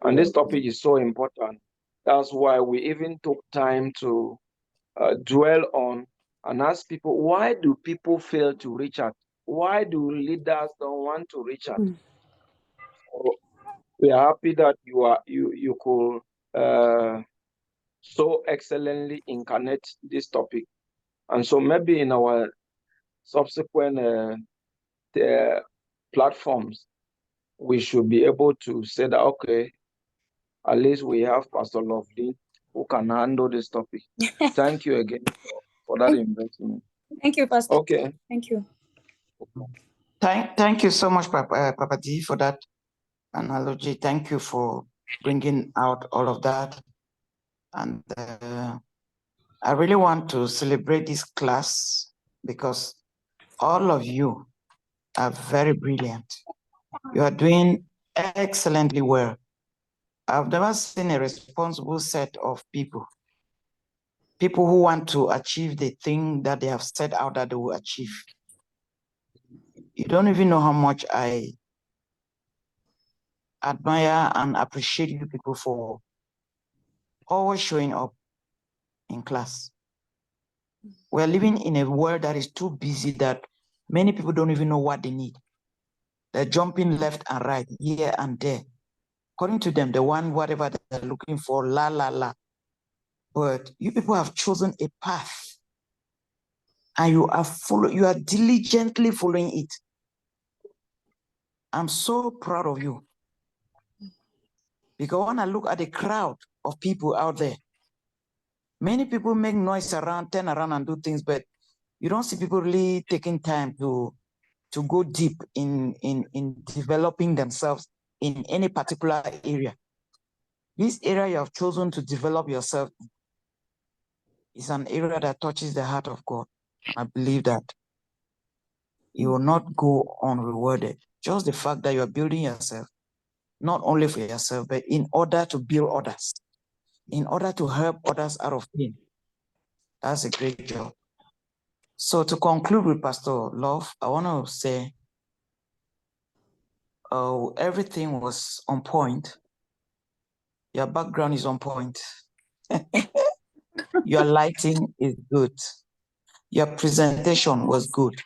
And this topic is so important. That's why we even took time to dwell on and ask people, why do people fail to reach out? Why do leaders don't want to reach out? So we are happy that you could so excellently incarnate this topic. And so maybe in our subsequent platforms, we should be able to say that, okay, at least we have Pastor Lovely who can handle this topic. Thank you again for that investment. Thank you, Pastor. Okay. Thank you. Thank you so much, Papa D, for that analogy. Thank you for bringing out all of that. And I really want to celebrate this class because all of you are very brilliant. You are doing excellently well. I've never seen a responsible set of people people who want to achieve the thing that they have set out that they will achieve. You don't even know how much I admire and appreciate you people for always showing up in class. We're living in a world that is too busy that many people don't even know what they need. They're jumping left and right, here and there. According to them, they want whatever they're looking for, la, la, la. But you people have chosen a path and you are diligently following it. I'm so proud of you. Because when I look at the crowd of people out there, many people make noise around, turn around and do things, but you don't see people really taking time to go deep in developing themselves in any particular area. This area you have chosen to develop yourself is an area that touches the heart of God. I believe that you will not go unrewarded. Just the fact that you are building yourself, not only for yourself, but in order to build others, in order to help others out of pain. That's a great job. So to conclude with Pastor Love, I want to say everything was on point. Your background is on point. Your lighting is good. Your presentation was good.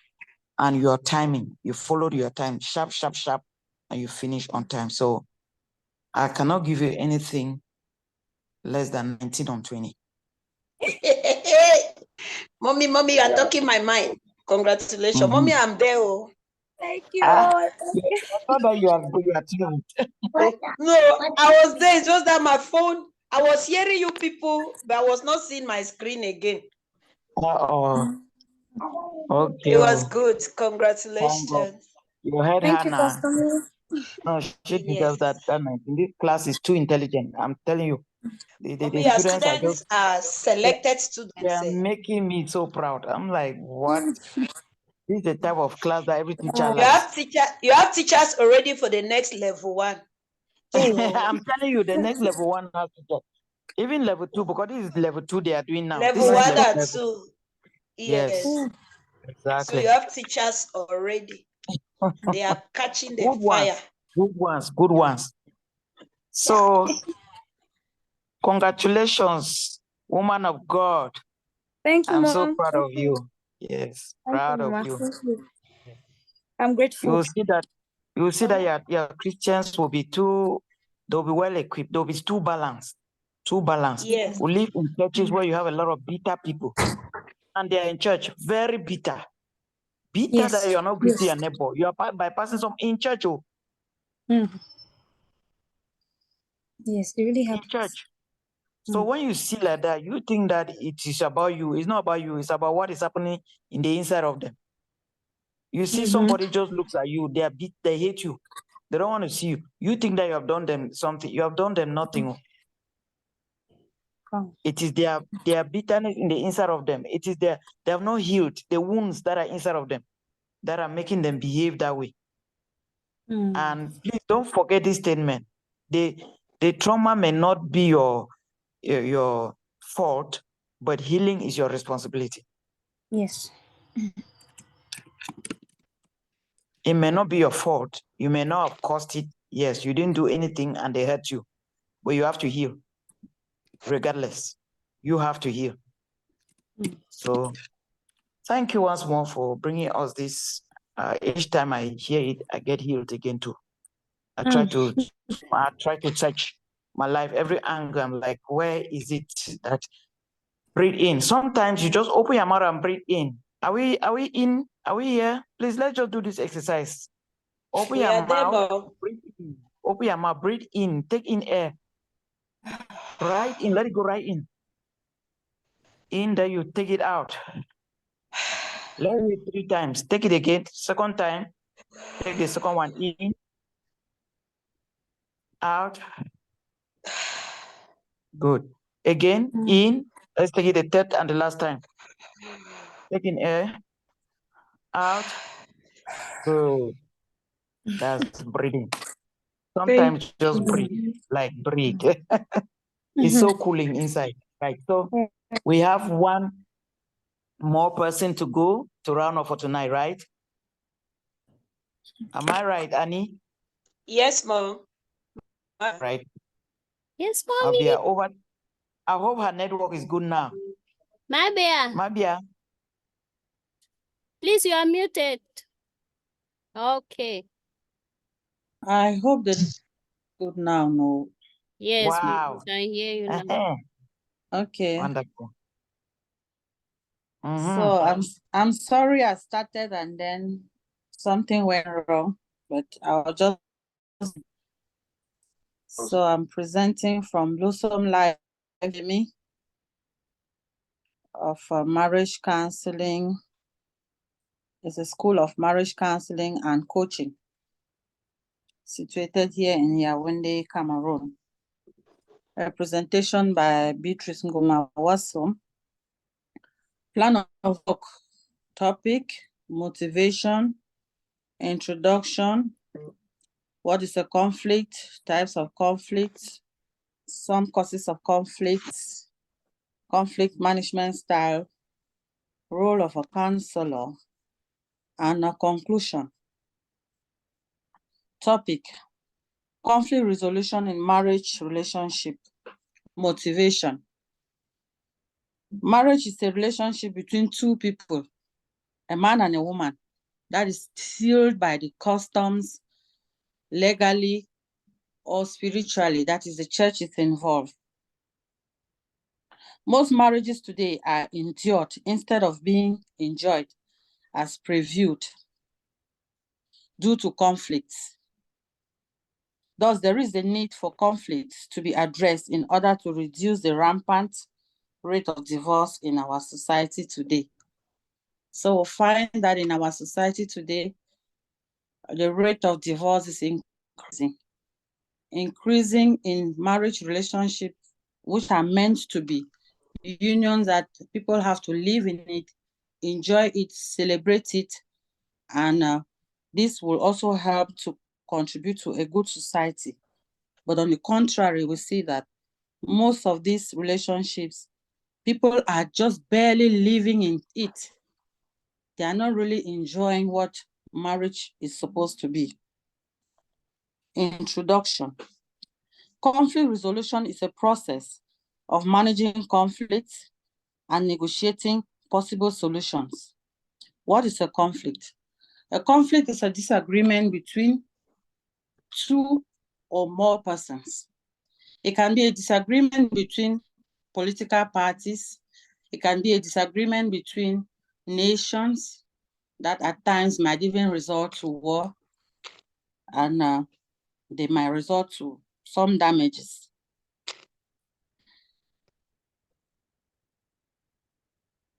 And your timing, you followed your time, sharp, sharp, sharp, and you finish on time. So I cannot give you anything less than 19 on 20. Mommy, you are talking my mind. Congratulations. Mommy, I'm there. Oh. Thank you. I thought that you are tuned. No, I was there. It's just that my phone, I was hearing you people, but I was not seeing my screen again. Uh-oh. Okay. It was good. Congratulations. You heard Thank her you, now. Pastor. No, she deserves that. This class is too intelligent. I'm telling you. The Your students are selected students. They are making me so proud. I'm like, what? This is the type of class that every teacher likes. You have teachers already for the next level 1. I'm telling you, the next level 1 has to get. Even level 2, because this is level 2 they are doing now. Level 1 and 2. Yes. Exactly. So you have teachers already. They are catching the good fire. Good ones. So, congratulations, woman of God. Thank you, I'm Mom. so proud of you. Yes, proud of you. I'm grateful. You will see that your Christians will be they'll be well equipped. They'll be too balanced. Yes. We live in churches where you have a lot of bitter people. And they are in church, very bitter. Bitter that you are not greeting your neighbor. You are bypassing some in church. Yes, it really happens. In church. So when you see like that, you think that it is about you. It's not about you. It's about what is happening in the inside of them. You see somebody just looks at you. They are they hate you. They don't want to see you. You think that you have done them something. You have done them nothing. It is their bitterness in the inside of them. It is they have not healed the wounds that are inside of them that are making them behave that way. And please don't forget this statement. The trauma may not be your fault, but healing is your responsibility. Yes. It may not be your fault. You may not have caused it. Yes, you didn't do anything and they hurt you, but you have to heal. Regardless, you have to heal. So thank you once more for bringing us this. Each time I hear it, I get healed again too. I try to touch my life, every angle. I'm like, where is it that breathe in? Sometimes you just open your mouth and breathe in. Are we in? Are we here? Please, let's just do this exercise. Open your mouth, breathe in. Open your mouth, breathe in, take in air. Right in, let it go right in. In, there you take it out. Let it 3 times. Take it again. Second time. Take the second one in. Out. Good. Again, in. Let's take it the third and the last time. Take in air. Out. Good. That's breathing. Sometimes just breathe. Like breathe. It's so cooling inside. Right. So We have one more person to go to round off for tonight, right? Am I right, Annie? Yes, Mom. Right. Yes, mommy. Mabia, over. I hope her network is good now. Mabia, Mabia. please, you are muted. Okay. I hope that it's good now. No. Yes, Wow. I hear you now. Okay. Wonderful. So I'm sorry I started and then something went wrong, but I'll just. So I'm presenting from Blossom Life Academy of marriage counseling. It's a school of marriage counseling and coaching situated here in Yaoundé, Cameroon. A presentation by Beatrice Ngoma Wasom. Plan of work, topic, motivation, introduction, what is a conflict, types of conflicts, some causes of conflicts, conflict management style, role of a counselor, and a conclusion. Topic, conflict resolution in marriage relationship, motivation. Marriage is a relationship between two people, a man and a woman, that is sealed by the customs, legally or spiritually, that is the church is involved. Most marriages today are endured instead of being enjoyed as previewed due to conflicts. Thus, there is a need for conflicts to be addressed in order to reduce the rampant rate of divorce in our society today. So we'll find that in our society today, the rate of divorce is increasing in marriage relationships, which are meant to be unions that people have to live in it, enjoy it, celebrate it, and this will also help to contribute to a good society. But on the contrary, we see that most of these relationships, people are just barely living in it. They are not really enjoying what marriage is supposed to be. Introduction. Conflict resolution is a process of managing conflicts and negotiating possible solutions. What is a conflict? A conflict is a disagreement between two or more persons. It can be a disagreement between political parties. It can be a disagreement between nations that at times might even result to war, and they might result to some damages.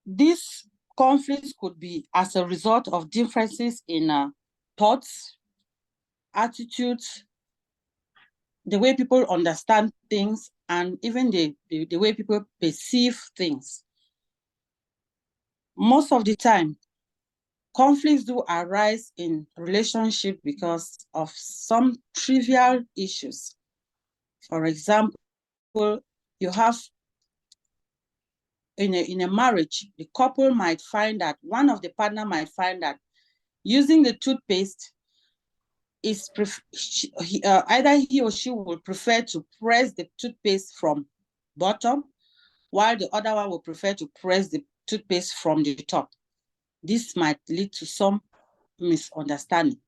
These conflicts could be as a result of differences in thoughts, attitudes, the way people understand things, and even the way people perceive things. Most of the time, conflicts do arise in relationships because of some trivial issues. For example, you have in a marriage, the couple might find that one of the partner might find that using the toothpaste is either he or she will prefer to press the toothpaste from bottom, while the other one will prefer to press the toothpaste from the top. This might lead to some misunderstanding.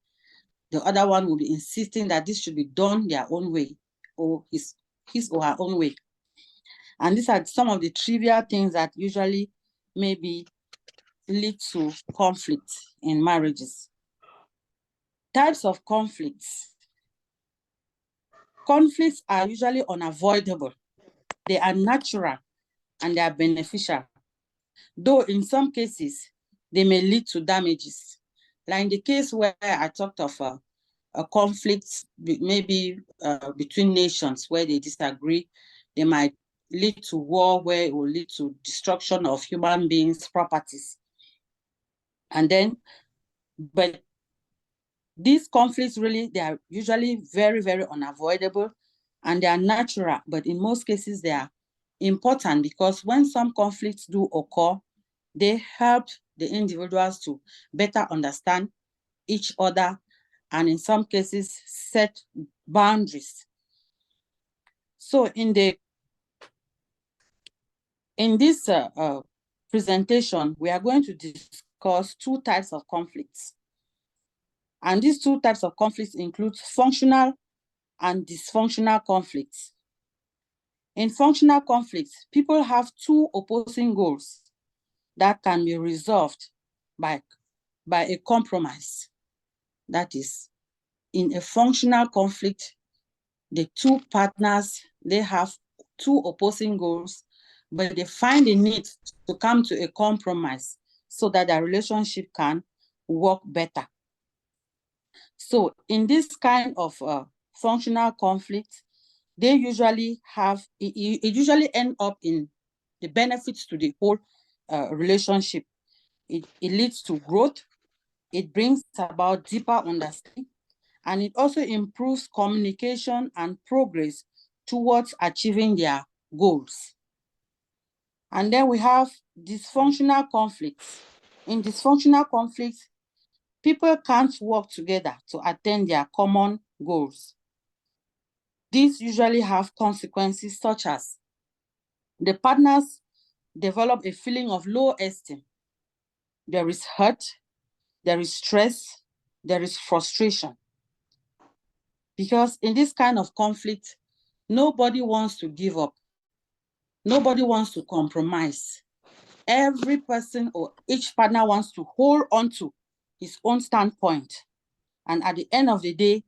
The other one will be insisting that this should be done their own way, or his or her own way. And these are some of the trivial things that usually maybe lead to conflict in marriages. Types of conflicts. Conflicts are usually unavoidable. They are natural and they are beneficial. Though in some cases, they may lead to damages. Like in the case where I talked of a conflict maybe between nations where they disagree, they might lead to war where it will lead to destruction of human beings' properties. And then, but these conflicts really, they are usually very, very unavoidable and they are natural, but in most cases they are important because when some conflicts do occur, they help the individuals to better understand each other and in some cases set boundaries. So in this presentation, we are going to discuss two types of conflicts. And these two types of conflicts include functional and dysfunctional conflicts. In functional conflicts, people have two opposing goals that can be resolved by a compromise. That is, in a functional conflict, the two partners, they have two opposing goals, but they find the need to come to a compromise so that the relationship can work better. So in this kind of functional conflict, they usually have, it usually end up in the benefits to the whole relationship. It leads to growth, it brings about deeper understanding, and it also improves communication and progress towards achieving their goals. And then we have dysfunctional conflicts. In dysfunctional conflicts, people can't work together to attain their common goals. These usually have consequences such as the partners develop a feeling of low esteem. There is hurt, there is stress, there is frustration. Because in this kind of conflict, nobody wants to give up. Nobody wants to compromise. Every person or each partner wants to hold on to his own standpoint. And at the end of the day,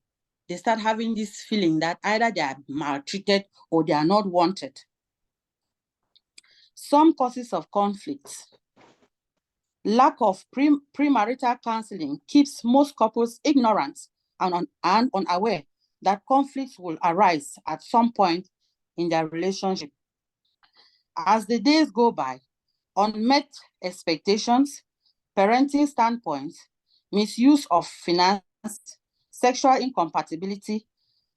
they start having this feeling that either they are maltreated or they are not wanted. Some causes of conflicts. Lack of premarital counseling keeps most couples ignorant and unaware that conflicts will arise at some point in their relationship. As the days go by, unmet expectations, parenting standpoints, misuse of finance, sexual incompatibility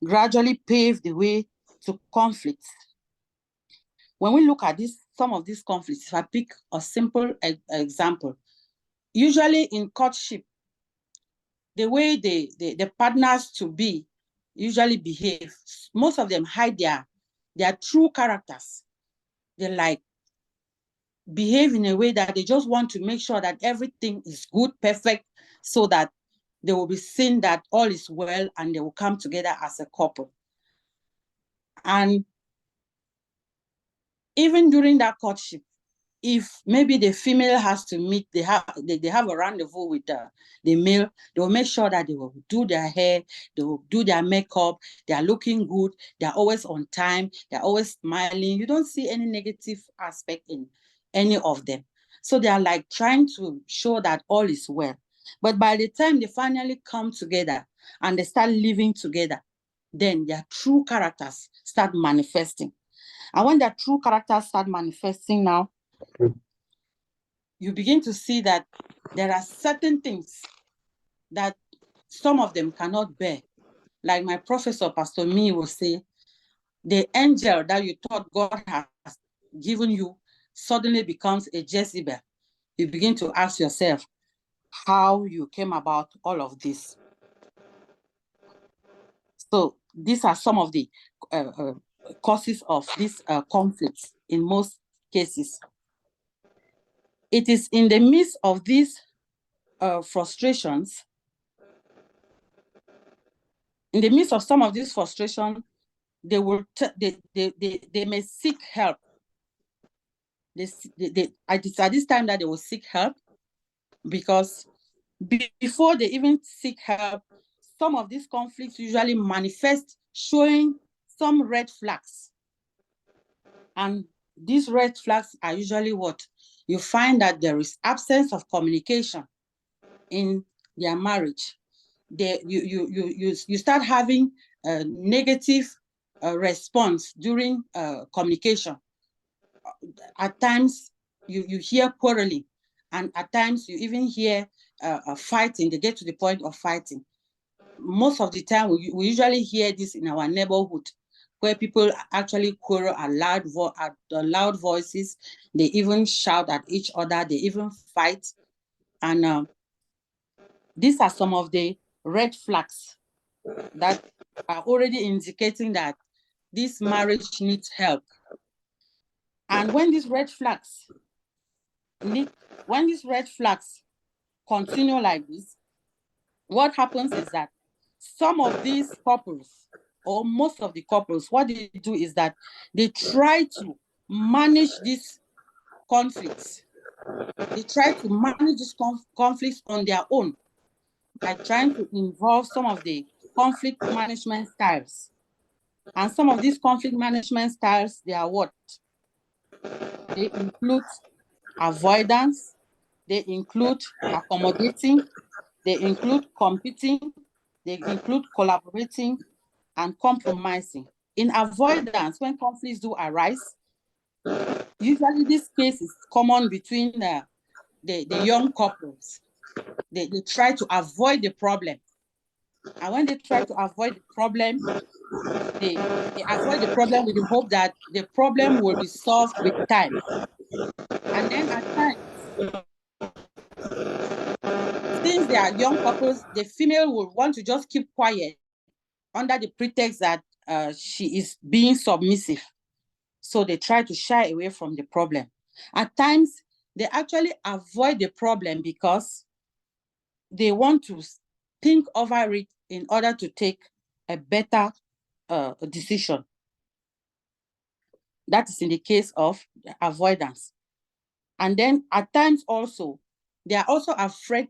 gradually pave the way to conflicts. When we look at some of these conflicts, if I pick a simple example, usually in courtship, the way the partners to be usually behave, most of them hide their true characters. They like behave in a way that they just want to make sure that everything is good, perfect, so that they will be seen that all is well and they will come together as a couple. And even during that courtship, if maybe the female has to meet, they have a rendezvous with the male, they will make sure that they will do their hair, they will do their makeup, they are looking good, they're always on time, they're always smiling. You don't see any negative aspect in any of them. So they are like trying to show that all is well. But by the time they finally come together and they start living together, then their true characters start manifesting. And when their true characters start manifesting now, you begin to see that there are certain things that some of them cannot bear. Like my professor, Pastor Me, will say, the angel that you thought God has given you suddenly becomes a Jezebel. You begin to ask yourself how you came about all of this. So these are some of the causes of these conflicts in most cases. It is in the midst of these frustrations, in the midst of some of these frustrations, they may seek help. At this time that they will seek help, because before they even seek help, some of these conflicts usually manifest showing some red flags. And these red flags are usually what? You find that there is absence of communication in their marriage. You start having a negative response during communication. At times, you hear quarreling, and at times you even hear fighting. They get to the point of fighting. Most of the time, we usually hear this in our neighborhood, where people actually quarrel at loud voices. They even shout at each other. They even fight. And these are some of the red flags that are already indicating that this marriage needs help. And when these red flags continue like this, what happens is that some of these couples, or most of the couples, what they do is that they try to manage these conflicts. They try to manage these conflicts on their own by trying to involve some of the conflict management styles. And some of these conflict management styles, they are what? They include avoidance, they include accommodating, they include competing, they include collaborating, and compromising. In avoidance, when conflicts do arise, usually this case is common between the young couples. They try to avoid the problem. And when they try to avoid the problem, they avoid the problem with the hope that the problem will be solved with time. And then at times, since they are young couples, the female will want to just keep quiet under the pretext that she is being submissive. So they try to shy away from the problem. At times, they actually avoid the problem because they want to think over it in order to take a better decision. That is in the case of avoidance. And then at times also, they are also afraid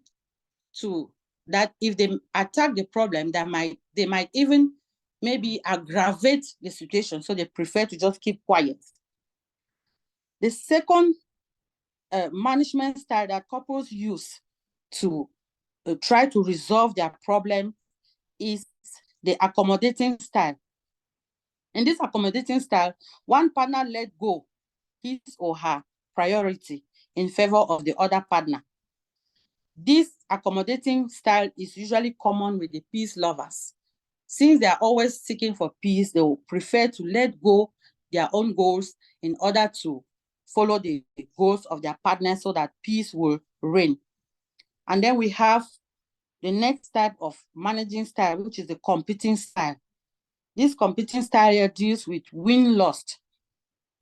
that if they attack the problem, they might even maybe aggravate the situation, so they prefer to just keep quiet. The second management style that couples use to try to resolve their problem is the accommodating style. In this accommodating style, one partner let go his or her priority in favor of the other partner. This accommodating style is usually common with the peace lovers. Since they are always seeking for peace, they will prefer to let go their own goals in order to follow the goals of their partner so that peace will reign. And then we have the next type of managing style, which is the competing style. This competing style deals with win-loss.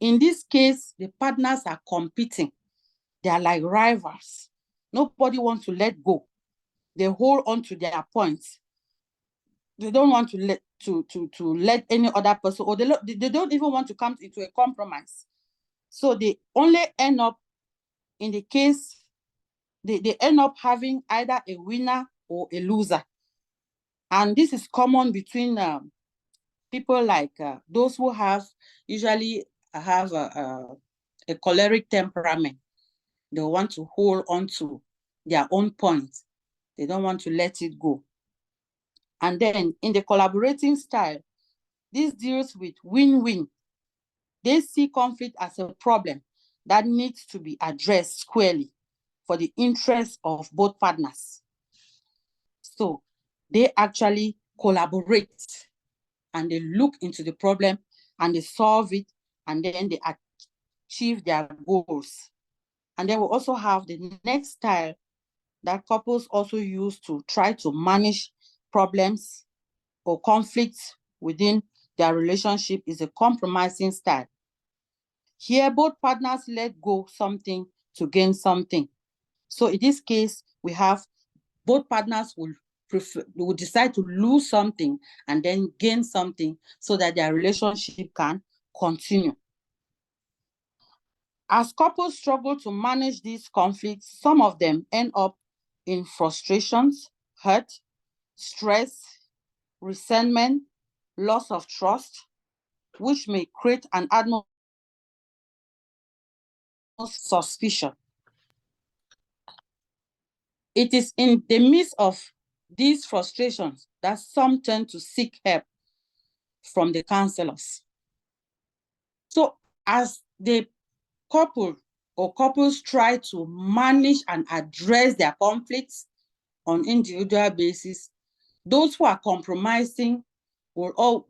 In this case, the partners are competing. They are like rivals. Nobody wants to let go. They hold on to their points. They don't want to let any other person, or they don't even want to come into a compromise. So they only end up, in the case, they end up having either a winner or a loser. And this is common between people like those who usually have a choleric temperament. They want to hold on to their own points. They don't want to let it go. And then in the collaborating style, this deals with win-win. They see conflict as a problem that needs to be addressed squarely for the interest of both partners. So they actually collaborate and they look into the problem and they solve it, and then they achieve their goals. And then we also have the next style that couples also use to try to manage problems or conflicts within their relationship is a compromising style. Here, both partners let go something to gain something. So in this case, we have both partners will decide to lose something and then gain something so that their relationship can continue. As couples struggle to manage these conflicts, some of them end up in frustrations, hurt, stress, resentment, loss of trust, which may create an atmosphere of suspicion. It is in the midst of these frustrations that some tend to seek help from the counselors. So as the couple or couples try to manage and address their conflicts on individual basis, those who are compromising will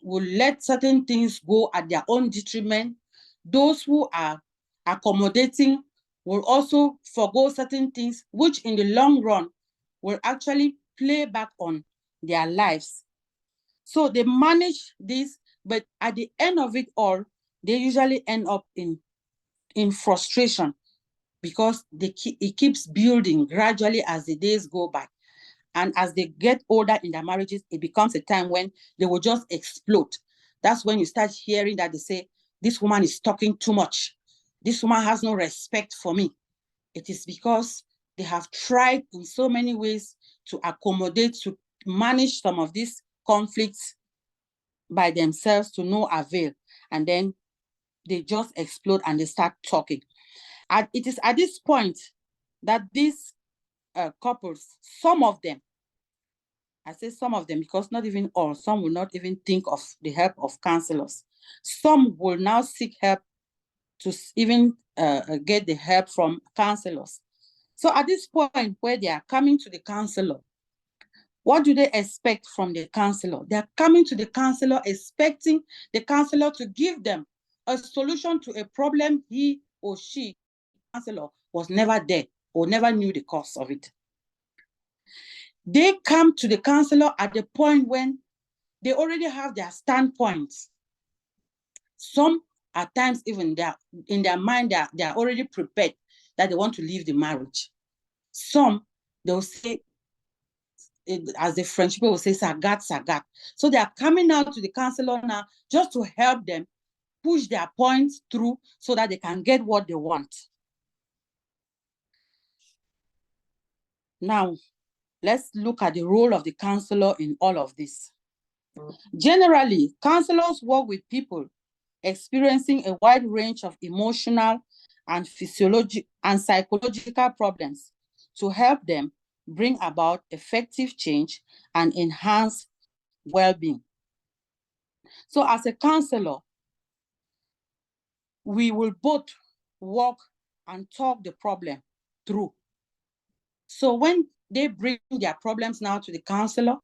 let certain things go at their own detriment. Those who are accommodating will also forgo certain things, which in the long run will actually play back on their lives. So they manage this, but at the end of it all, they usually end up in frustration, because it keeps building gradually as the days go by. And as they get older in their marriages, it becomes a time when they will just explode. That's when you start hearing that they say, this woman is talking too much. This woman has no respect for me. It is because they have tried in so many ways to accommodate, to manage some of these conflicts by themselves to no avail. And then they just explode and they start talking. And it is at this point that these couples, some of them, I say some of them because not even all, some will not even think of the help of counselors. Some will now seek help to even get the help from counselors. So at this point where they are coming to the counselor, what do they expect from the counselor? They're coming to the counselor expecting the counselor to give them a solution to a problem he or she, counselor, was never there or never knew the cause of it. They come to the counselor at the point when they already have their standpoints. Some, at times, even in their mind, they are already prepared that they want to leave the marriage. Some, they'll say, as the French people will say, sagat, sagat. So they are coming out to the counselor now just to help them push their points through so that they can get what they want. Now, let's look at the role of the counselor in all of this. Generally, counselors work with people experiencing a wide range of emotional and physiological and psychological problems to help them bring about effective change and enhance well-being. So as a counselor, we will both work and talk the problem through. So when they bring their problems now to the counselor,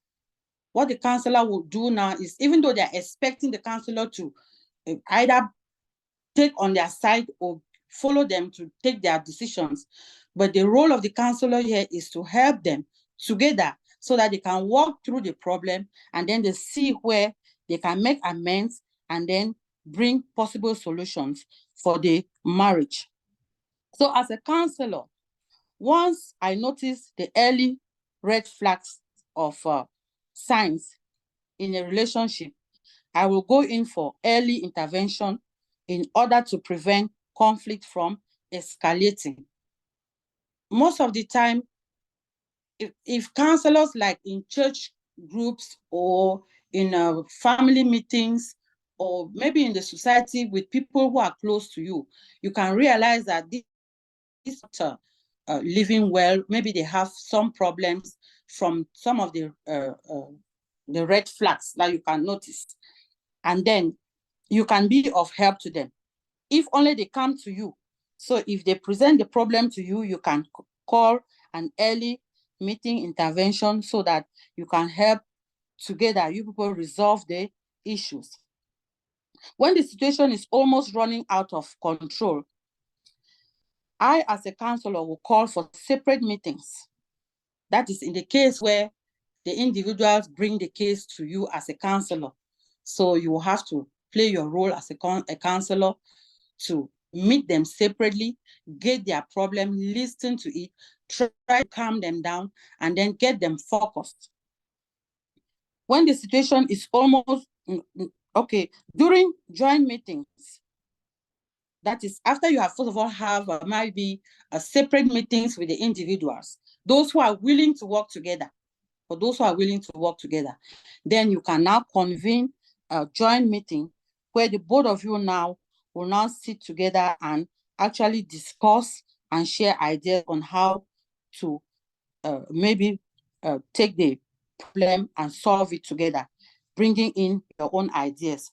what the counselor will do now is, even though they're expecting the counselor to either take on their side or follow them to take their decisions, but the role of the counselor here is to help them together so that they can walk through the problem and then they see where they can make amends and then bring possible solutions for the marriage. So as a counselor, once I notice the early red flags of signs in a relationship, I will go in for early intervention in order to prevent conflict from escalating. Most of the time, if counselors, like in church groups or in family meetings, or maybe in the society with people who are close to you, you can realize that this is not living well. Maybe they have some problems from some of the red flags that you can notice. And then you can be of help to them if only they come to you. So if they present the problem to you, you can call an early meeting intervention so that you can help together, you people resolve the issues. When the situation is almost running out of control, I, as a counselor, will call for separate meetings. That is in the case where the individuals bring the case to you as a counselor. So you will have to play your role as a counselor to meet them separately, get their problem, listen to it, try to calm them down, and then get them focused. When the situation is almost, okay, during joint meetings, that is after you have, first of all, have maybe separate meetings with the individuals, those who are willing to work together, for those who are willing to work together, then you can now convene a joint meeting where the both of you now will now sit together and actually discuss and share ideas on how to maybe take the problem and solve it together, bringing in your own ideas.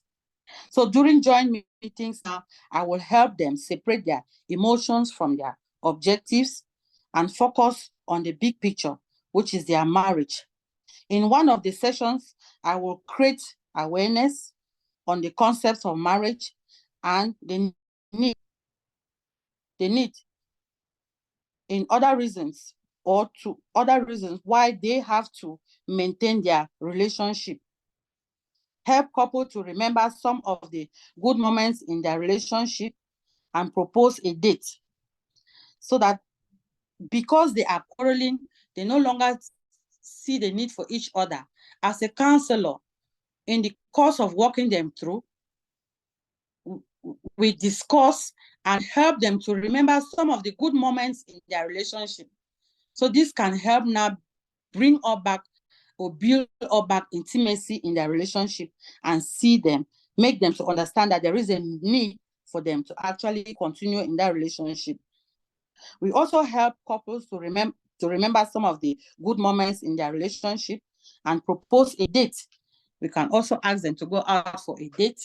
So during joint meetings now, I will help them separate their emotions from their objectives and focus on the big picture, which is their marriage. In one of the sessions, I will create awareness on the concepts of marriage and the need in other reasons or to other reasons why they have to maintain their relationship. Help couples to remember some of the good moments in their relationship and propose a date so that because they are quarreling, they no longer see the need for each other. As a counselor, in the course of walking them through, we discuss and help them to remember some of the good moments in their relationship. So this can help now bring up back or build up back intimacy in their relationship and see them, make them to understand that there is a need for them to actually continue in that relationship. We also help couples to remember some of the good moments in their relationship and propose a date. We can also ask them to go out for a date.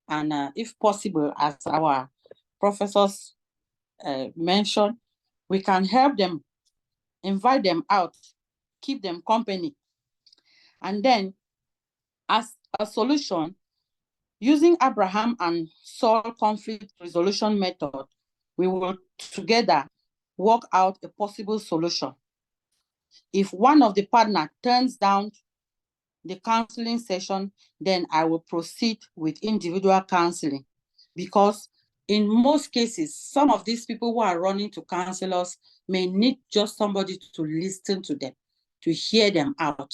And if possible, as our professors mentioned, we can help them, invite them out, keep them company. And then as a solution, using Abraham and Saul conflict resolution method, we will together work out a possible solution. If one of the partner turns down the counseling session, then I will proceed with individual counseling, because in most cases, some of these people who are running to counselors may need just somebody to listen to them, to hear them out.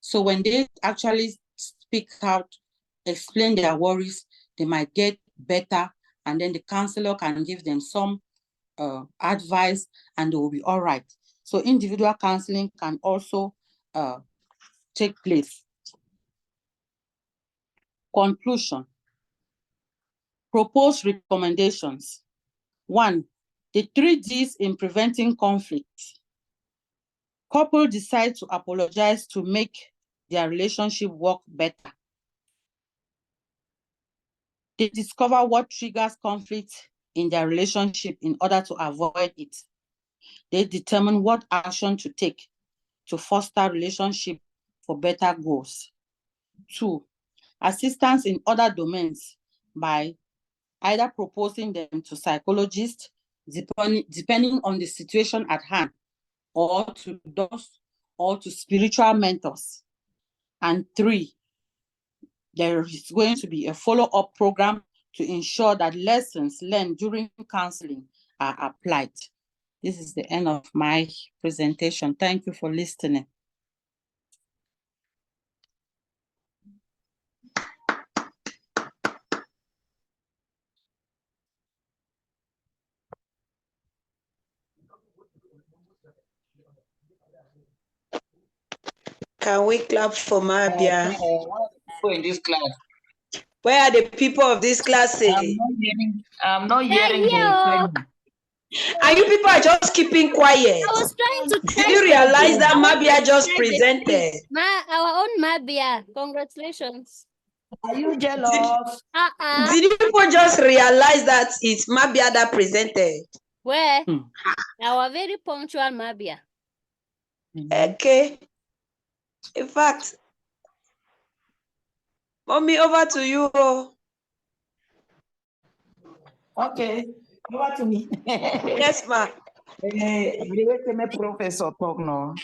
So when they actually speak out, explain their worries, they might get better, and then the counselor can give them some advice and they will be all right. So individual counseling can also take place. Conclusion. Proposed recommendations. 1, the 3 Ds in preventing conflict. Couple decide to apologize to make their relationship work better. They discover what triggers conflict in their relationship in order to avoid it. They determine what action to take to foster relationship for better goals. 2, assistance in other domains by either proposing them to psychologists, depending on the situation at hand, or to those, or to spiritual mentors. And 3, there is going to be a follow-up program to ensure that lessons learned during counseling are applied. This is the end of my presentation. Thank you for listening. Can we clap for Mabia? In this class. Where are the people of this class? I'm not hearing the And you people are just keeping quiet. I was trying to Did you realize that Mabia just presented? Our own Mabia. Congratulations. Are you jealous? Did you people just realize that it's Mabia that presented? Where? Our very punctual Mabia. Okay. In fact, Mommy, over to you. Okay, over to me. Yes, ma. Professor talk now.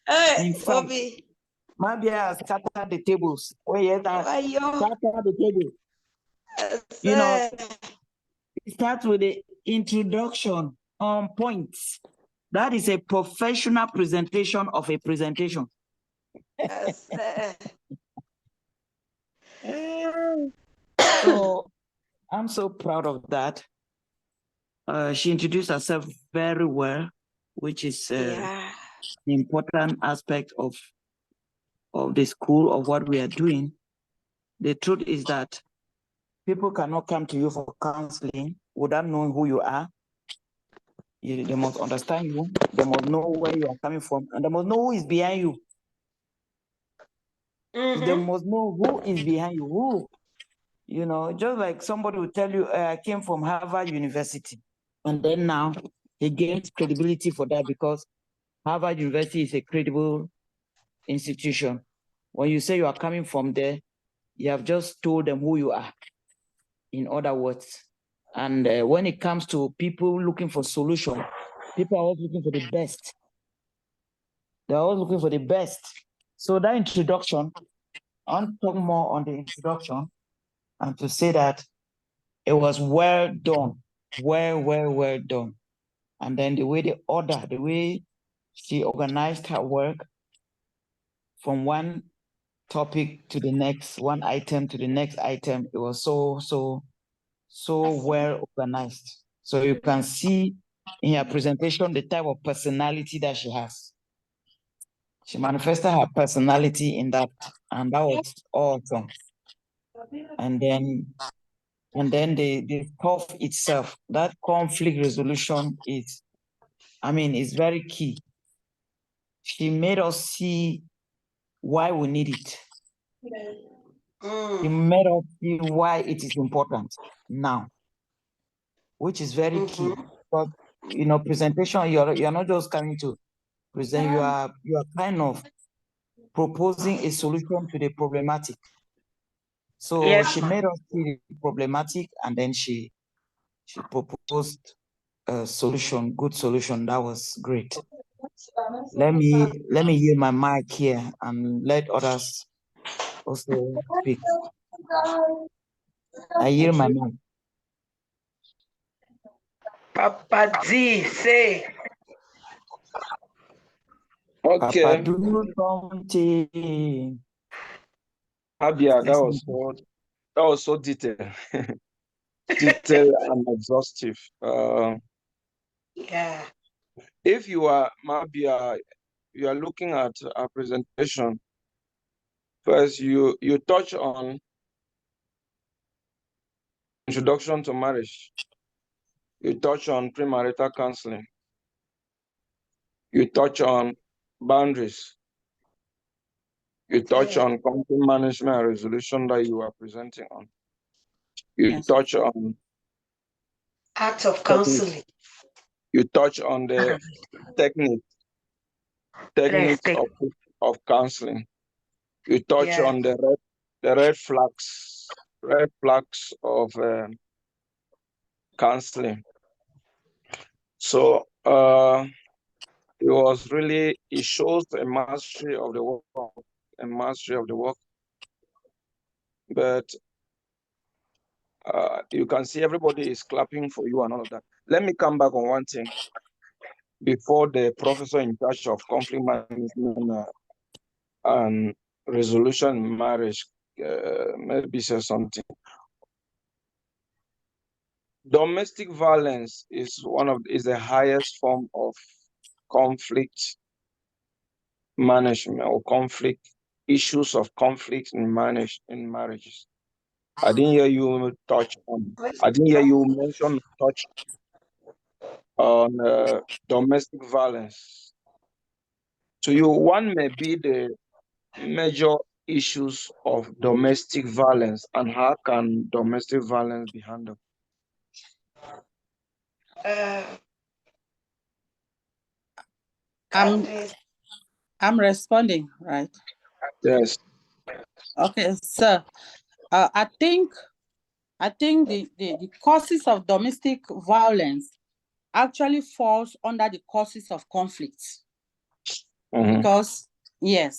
Hey, Bobby. Mabia has scattered the tables. Oh, yes, scatter the table. You know, it starts with the introduction on points. That is a professional presentation of a presentation. Yes, so I'm so proud of that. She introduced herself very well, which is an important aspect of the school, of what we are doing. The truth is that people cannot come to you for counseling without knowing who you are. They must understand you. They must know where you are coming from, and they must know who is behind you. They must know who is behind you. Who, you know, just like somebody will tell you, I came from Harvard University, and then now he gains credibility for that because Harvard University is a credible institution. When you say you are coming from there, you have just told them who you are, in other words. And when it comes to people looking for solution, people are always looking for the best. They're always looking for the best. So that introduction, I want to talk more on the introduction and to say that it was well done, well done. And then the way the way she organized her work from one topic to the next, one item to the next item, it was so well organized. So you can see in her presentation the type of personality that she has. She manifested her personality in that, and that was awesome. And then the stuff itself, that conflict resolution is very key. She made us see why we need it. She made us see why it is important now, which is very key. But presentation, you're not just coming to present, you are kind of proposing a solution to the problematic. So Yes, she made us see the problematic, and then she proposed a solution, good solution. That was great. Let me yield my mic here and let others also speak. I yield my mic. Papa D, say. Okay. Papa, do something. Abia, that was so detailed. Detailed and exhaustive. Yeah. If you are Mabia, you are looking at our presentation. First, you touch on introduction to marriage. You touch on premarital counseling. You touch on boundaries. You touch on conflict management and resolution that you are presenting on. You touch on Act of counseling. You touch on the techniques of counseling. You touch on the red flags of counseling. So it shows a mastery of the work, but you can see everybody is clapping for you and all of that. Let me come back on one thing before the professor in charge of conflict management and resolution in marriage maybe say something. Domestic violence is the highest form of conflict management or issues of conflict in marriages. I didn't hear you mention touch on domestic violence. To you, one may be the major issues of domestic violence, and how can domestic violence be handled? I'm responding, right? Yes. Okay, sir. I think the causes of domestic violence actually falls under the causes of conflicts. Because there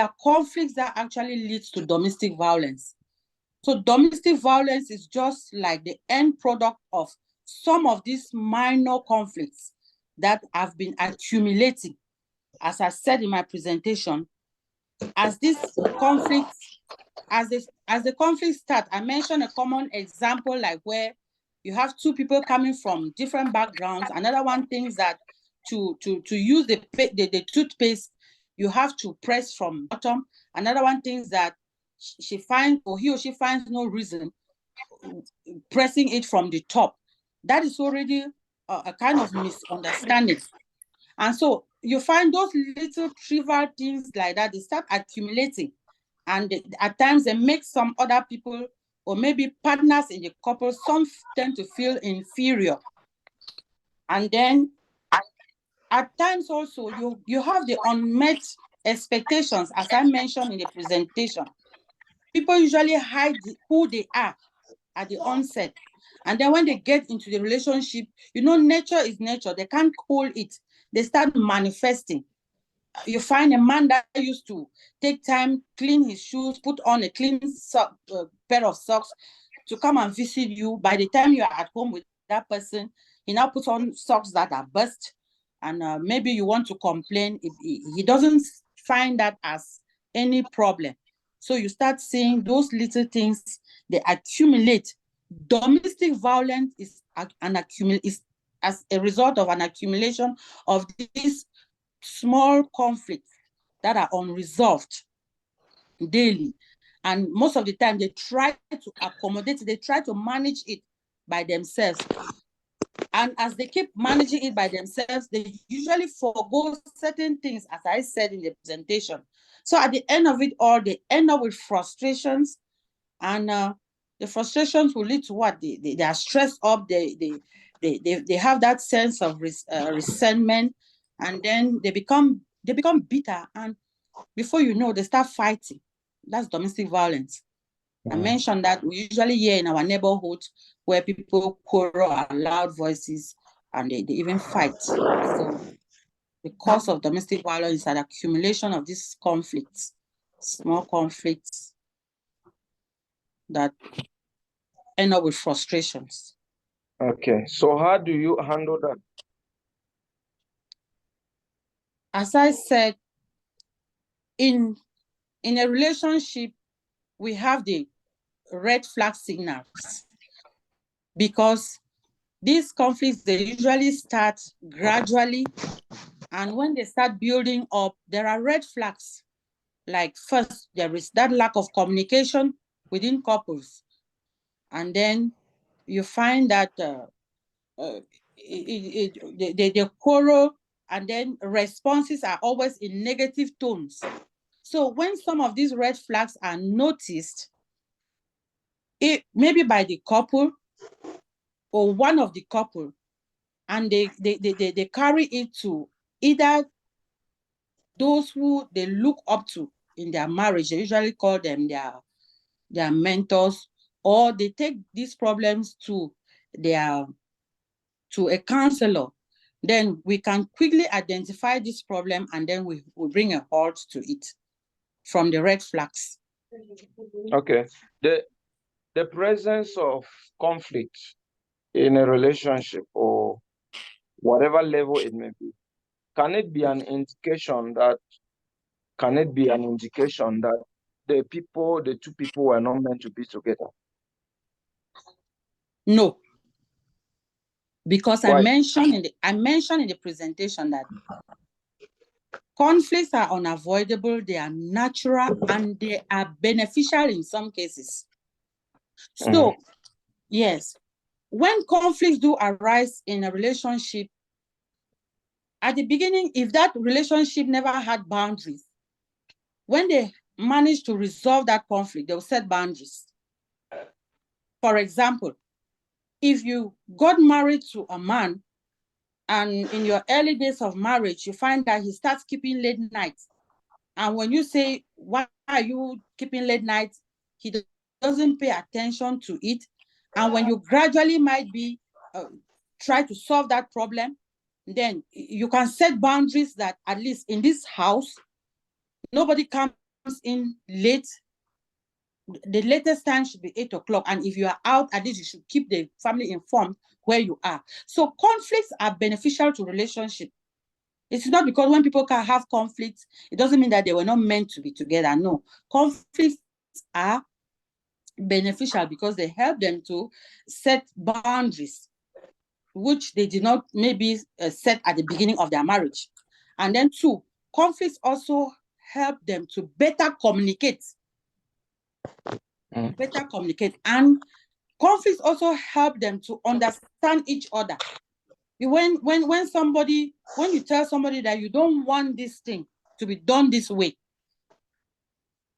are conflicts that actually leads to domestic violence. So domestic violence is just like the end product of some of these minor conflicts that have been accumulating. As I said in my presentation, as the conflicts start, I mentioned a common example like where you have two people coming from different backgrounds. Another one thinks that to use the toothpaste, you have to press from bottom. Another one thinks that he or she finds no reason pressing it from the top. That is already a kind of misunderstanding. And so you find those little trivial things like that, they start accumulating. And at times they make some other people, or maybe partners in the couple, some tend to feel inferior. And then at times also, you have the unmet expectations, as I mentioned in the presentation, people usually hide who they are at the onset. And then when they get into the relationship, you know, nature is nature. They can't hold it. They start manifesting. You find a man that used to take time, clean his shoes, put on a clean pair of socks to come and visit you. By the time you are at home with that person, he now puts on socks that are burst. And maybe you want to complain. He doesn't find that as any problem. So you start seeing those little things, they accumulate. Domestic violence is as a result of an accumulation of these small conflicts that are unresolved daily. And most of the time they try to accommodate it, they try to manage it by themselves. And as they keep managing it by themselves, they usually forego certain things, as I said in the presentation. So at the end of it all, they end up with frustrations, and the frustrations will lead to what? They are stressed up, they have that sense of resentment, and then they become bitter, and before you know, they start fighting. That's domestic violence. I mentioned that we usually hear in our neighborhood where people quarrel at loud voices and they even fight. So the cause of domestic violence is an accumulation of these conflicts, small conflicts that end up with frustrations. Okay, so how do you handle that? As I said, in a relationship, we have the red flag signals, because these conflicts, they usually start gradually, and when they start building up, there are red flags. Like, first, there is that lack of communication within couples, and then you find that they quarrel, and then responses are always in negative tones. So when some of these red flags are noticed, maybe by the couple or one of the couple, and they carry it to either those who they look up to in their marriage, they usually call them their mentors, or they take these problems to a counselor, then we can quickly identify this problem, and then we bring a halt to it from the red flags. Okay. The presence of conflict in a relationship, or whatever level it may be, can it be an indication that the two people were not meant to be together? No, because Why? I mentioned in the presentation that conflicts are unavoidable, they are natural, and they are beneficial in some cases. So, yes, when conflicts do arise in a relationship, at the beginning, if that relationship never had boundaries, when they manage to resolve that conflict, they'll set boundaries. For example, if you got married to a man, and in your early days of marriage, you find that he starts keeping late nights, and when you say, why are you keeping late nights, he doesn't pay attention to it. And when you gradually might be try to solve that problem, then you can set boundaries that at least in this house, nobody comes in late. The latest time should be 8 o'clock. And if you are out, at least you should keep the family informed where you are. So conflicts are beneficial to relationship. It's not because when people can have conflicts, it doesn't mean that they were not meant to be together. No, conflicts are beneficial because they help them to set boundaries, which they did not maybe set at the beginning of their marriage. And then 2, conflicts also help them to better communicate. Better communicate. And conflicts also help them to understand each other. When you tell somebody that you don't want this thing to be done this way,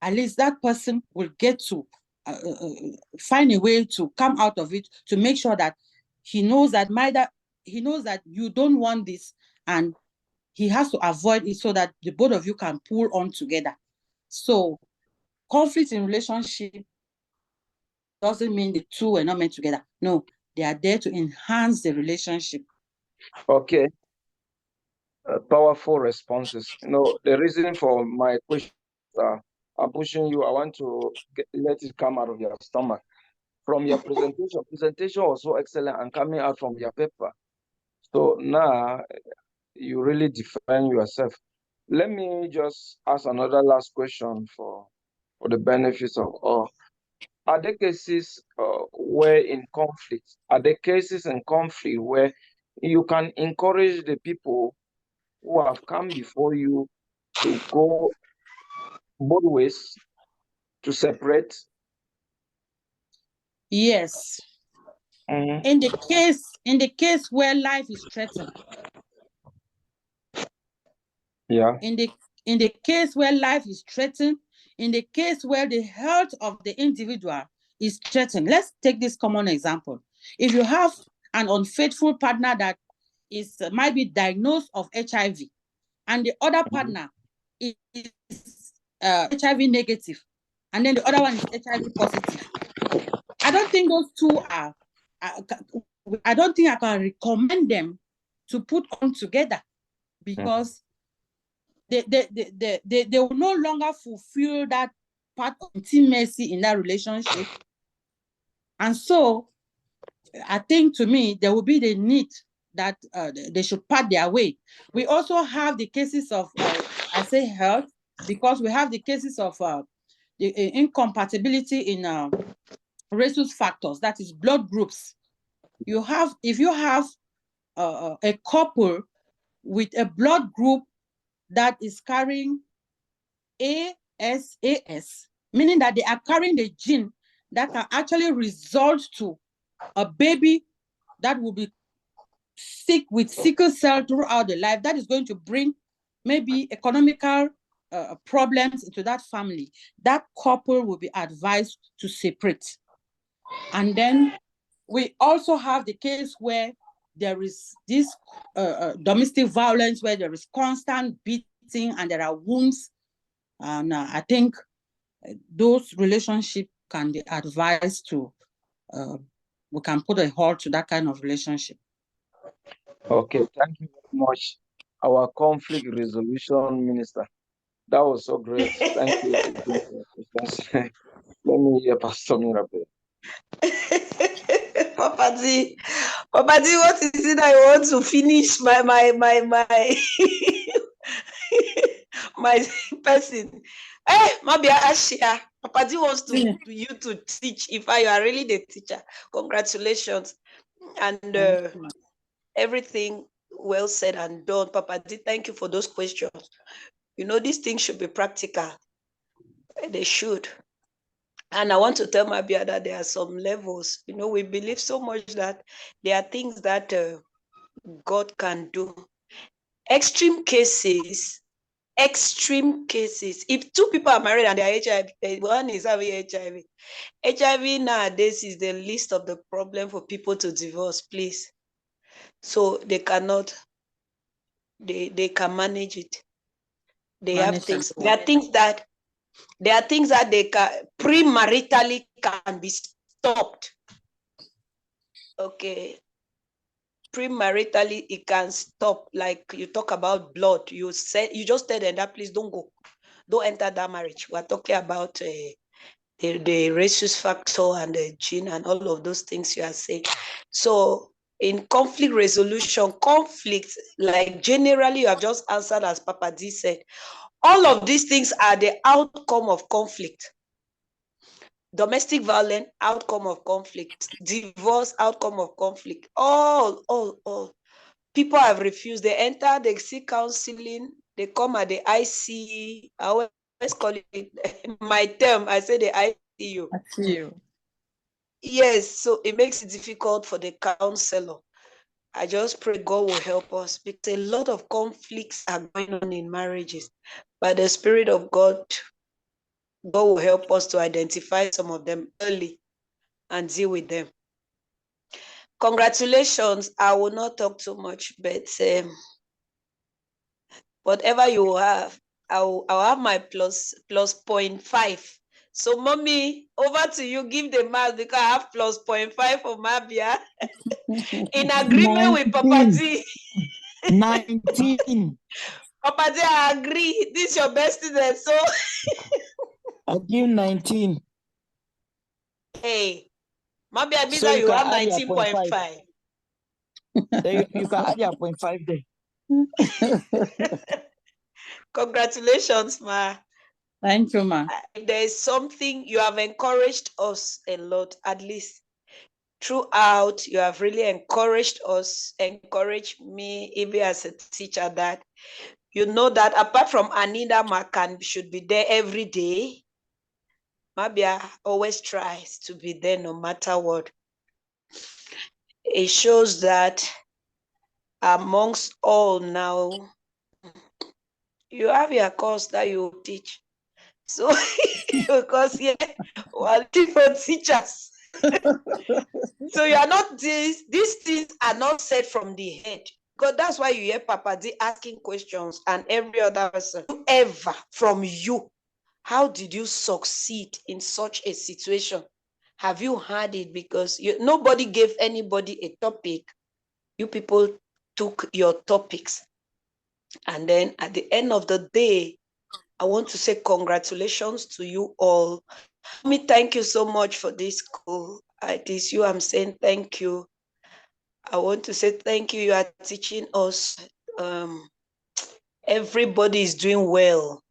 at least that person will get to find a way to come out of it, to make sure that he knows that you don't want this, and he has to avoid it so that the both of you can pull on together. So conflict in relationship doesn't mean the two are not meant together. No, they are there to enhance the relationship. Okay. Powerful responses. The reason for my question, I'm pushing you. I want to let it come out of your stomach. From your presentation was so excellent and coming out from your paper. So now you really define yourself. Let me just ask another last question for the benefits of all. Are there cases where in conflict? Are there cases in conflict where you can encourage the people who have come before you to go both ways to separate? Yes. In the case where life is threatened. Yeah. In the case where life is threatened, in the case where the health of the individual is threatened. Let's take this common example. If you have an unfaithful partner that might be diagnosed of HIV, and the other partner is HIV negative, and then the other one is HIV positive, I don't think those two are, I don't think I can recommend them to put on together, because they will no longer fulfill that part of intimacy in that relationship. And so I think, to me, there will be the need that they should part their way. We also have the cases of, I say health, because we have the cases of the incompatibility in rhesus factors, that is blood groups. If you have a couple with a blood group that is carrying ASAS, meaning that they are carrying the gene that can actually result to a baby that will be sick with sickle cell throughout the life, that is going to bring maybe economical problems into that family, that couple will be advised to separate. And then we also have the case where there is this domestic violence, where there is constant beating and there are wounds. And I think those relationships can be advised to, we can put a halt to that kind of relationship. Okay, thank you very much, our conflict resolution minister. That was so great. Thank you. Let me hear Pastor Mirabe. Papa D, what is it I want to finish my my person? Maybe Ashia. Papa D wants to you to teach. If you are really the teacher, congratulations. And everything well said and done. Papa D, thank you for those questions. These things should be practical. They should. And I want to tell Mabia that there are some levels. We believe so much that there are things that God can do. Extreme cases. If two people are married and they are HIV, one is having HIV. HIV nowadays is the least of the problem for people to divorce, please. So they cannot, they can manage it. There are things that they can premaritally can be stopped. Okay. Premaritally it can stop. Like you talk about blood, you just tell them that please don't enter that marriage. We're talking about the rhesus factor and the gene and all of those things you are saying. So in conflict resolution, like generally you have just answered as Papa D said, all of these things are the outcome of conflict. Domestic violence, outcome of conflict. Divorce, outcome of conflict. All. People have refused. They enter, they seek counseling, they come at the IC. I always call it my term. I say the ICU. ICU. Yes, so it makes it difficult for the counselor. I just pray God will help us, because a lot of conflicts are going on in marriages. By the Spirit of God will help us to identify some of them early and deal with them. Congratulations. I will not talk too much, but Whatever you have, I'll have my plus 0.5. So, mommy, over to you. Give the math because I have plus 0.5 for Mabia. In agreement with Papa D. 19. Papa D, I agree. This is your best student. So, I give 19. hey, Mabia means So that you you can have add your 19.5. Then you can add your 0.5 there. Congratulations, Ma. Thank you, Ma. There is something you have encouraged us a lot, at least throughout. You have really encouraged us, encouraged me, even as a teacher, that you know that apart from Anita Makan should be there every day, Mabia always tries to be there no matter what. It shows that amongst all now, you have your course that you teach. So, because well, different teachers. So you are not these things are not said from the head. Because that's why you hear Papa D asking questions and every other person. Ever from you, how did you succeed in such a situation? Have you had it? Because nobody gave anybody a topic. You people took your topics. And then at the end of the day, I want to say congratulations to you all. Me, thank you so much for this school. It is you I'm saying thank you. I want to say thank you. You are teaching us. Everybody is doing well.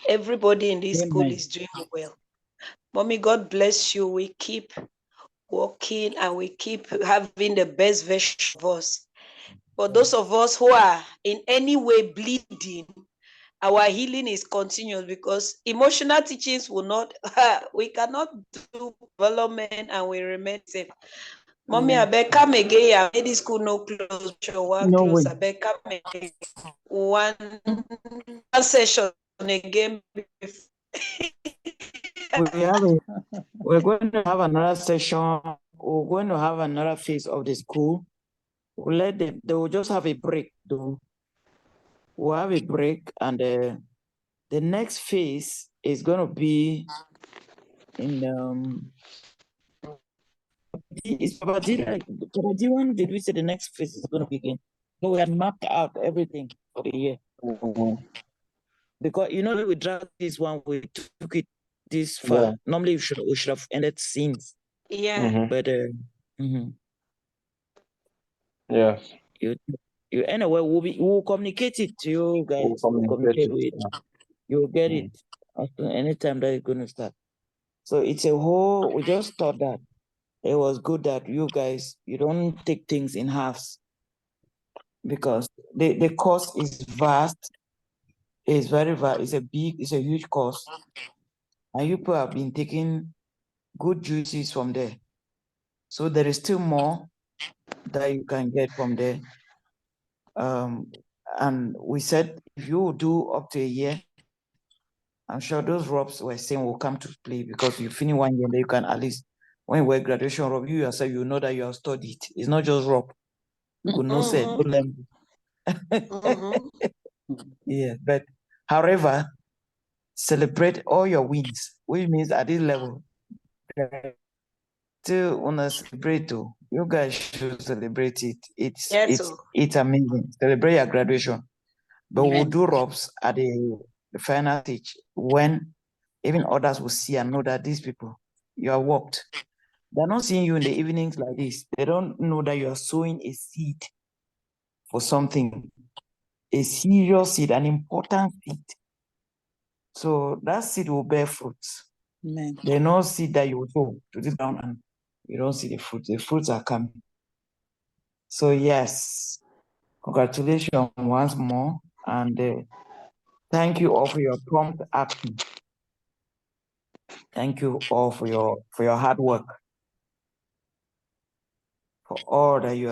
Everybody in this school is doing well. Mommy, God bless you. We keep working and we keep having the best version of us. For those of us who are in any way bleeding, our healing is continuous because emotional teachings will not, we cannot do development and we remain safe. Mommy, I beg come again. I made this school no close. One No close. way. I beg come again. One session again. We're going to have another session. We're going to have another phase of the school. We'll they will just have a break though. We'll have a break and the next phase is going to be in is Papa D, when did we say the next phase is going to begin? So we had mapped out everything for the year. Because we dragged this one, we took it this far. Yeah. Normally we should have ended since. Yeah. But Yes. You anyway, we'll communicate it to you guys. We'll communicate with it. You'll get it anytime that you're going to start. So it's a whole. We just thought that it was good that you guys, you don't take things in halves, because the course is vast. It's very vast. It's a huge course, and you people have been taking good juices from there. So there is still more that you can get from there. And we said if you do up to a year, I'm sure those robes we're saying will come to play, because you finish 1 year, then you can at least, when you wear graduation robe, you yourself, you know that you have studied. It's not just robe. You could not say good level. Yeah, but however, celebrate all your wins, which means at this level, still wanna celebrate too. You guys should celebrate it. It's amazing. Celebrate your graduation. But we'll do robes at the final stage, when even others will see and know that these people, you are worked. They're not seeing you in the evenings like this. They don't know that you are sowing a seed for something, a serious seed, an important seed. So that seed will bear fruits. Amen. They don't see that you will sow to this ground and you don't see the fruits. The fruits are coming. So yes, congratulations once more, and thank you all for your prompt action. Thank you all for your hard work, for all that you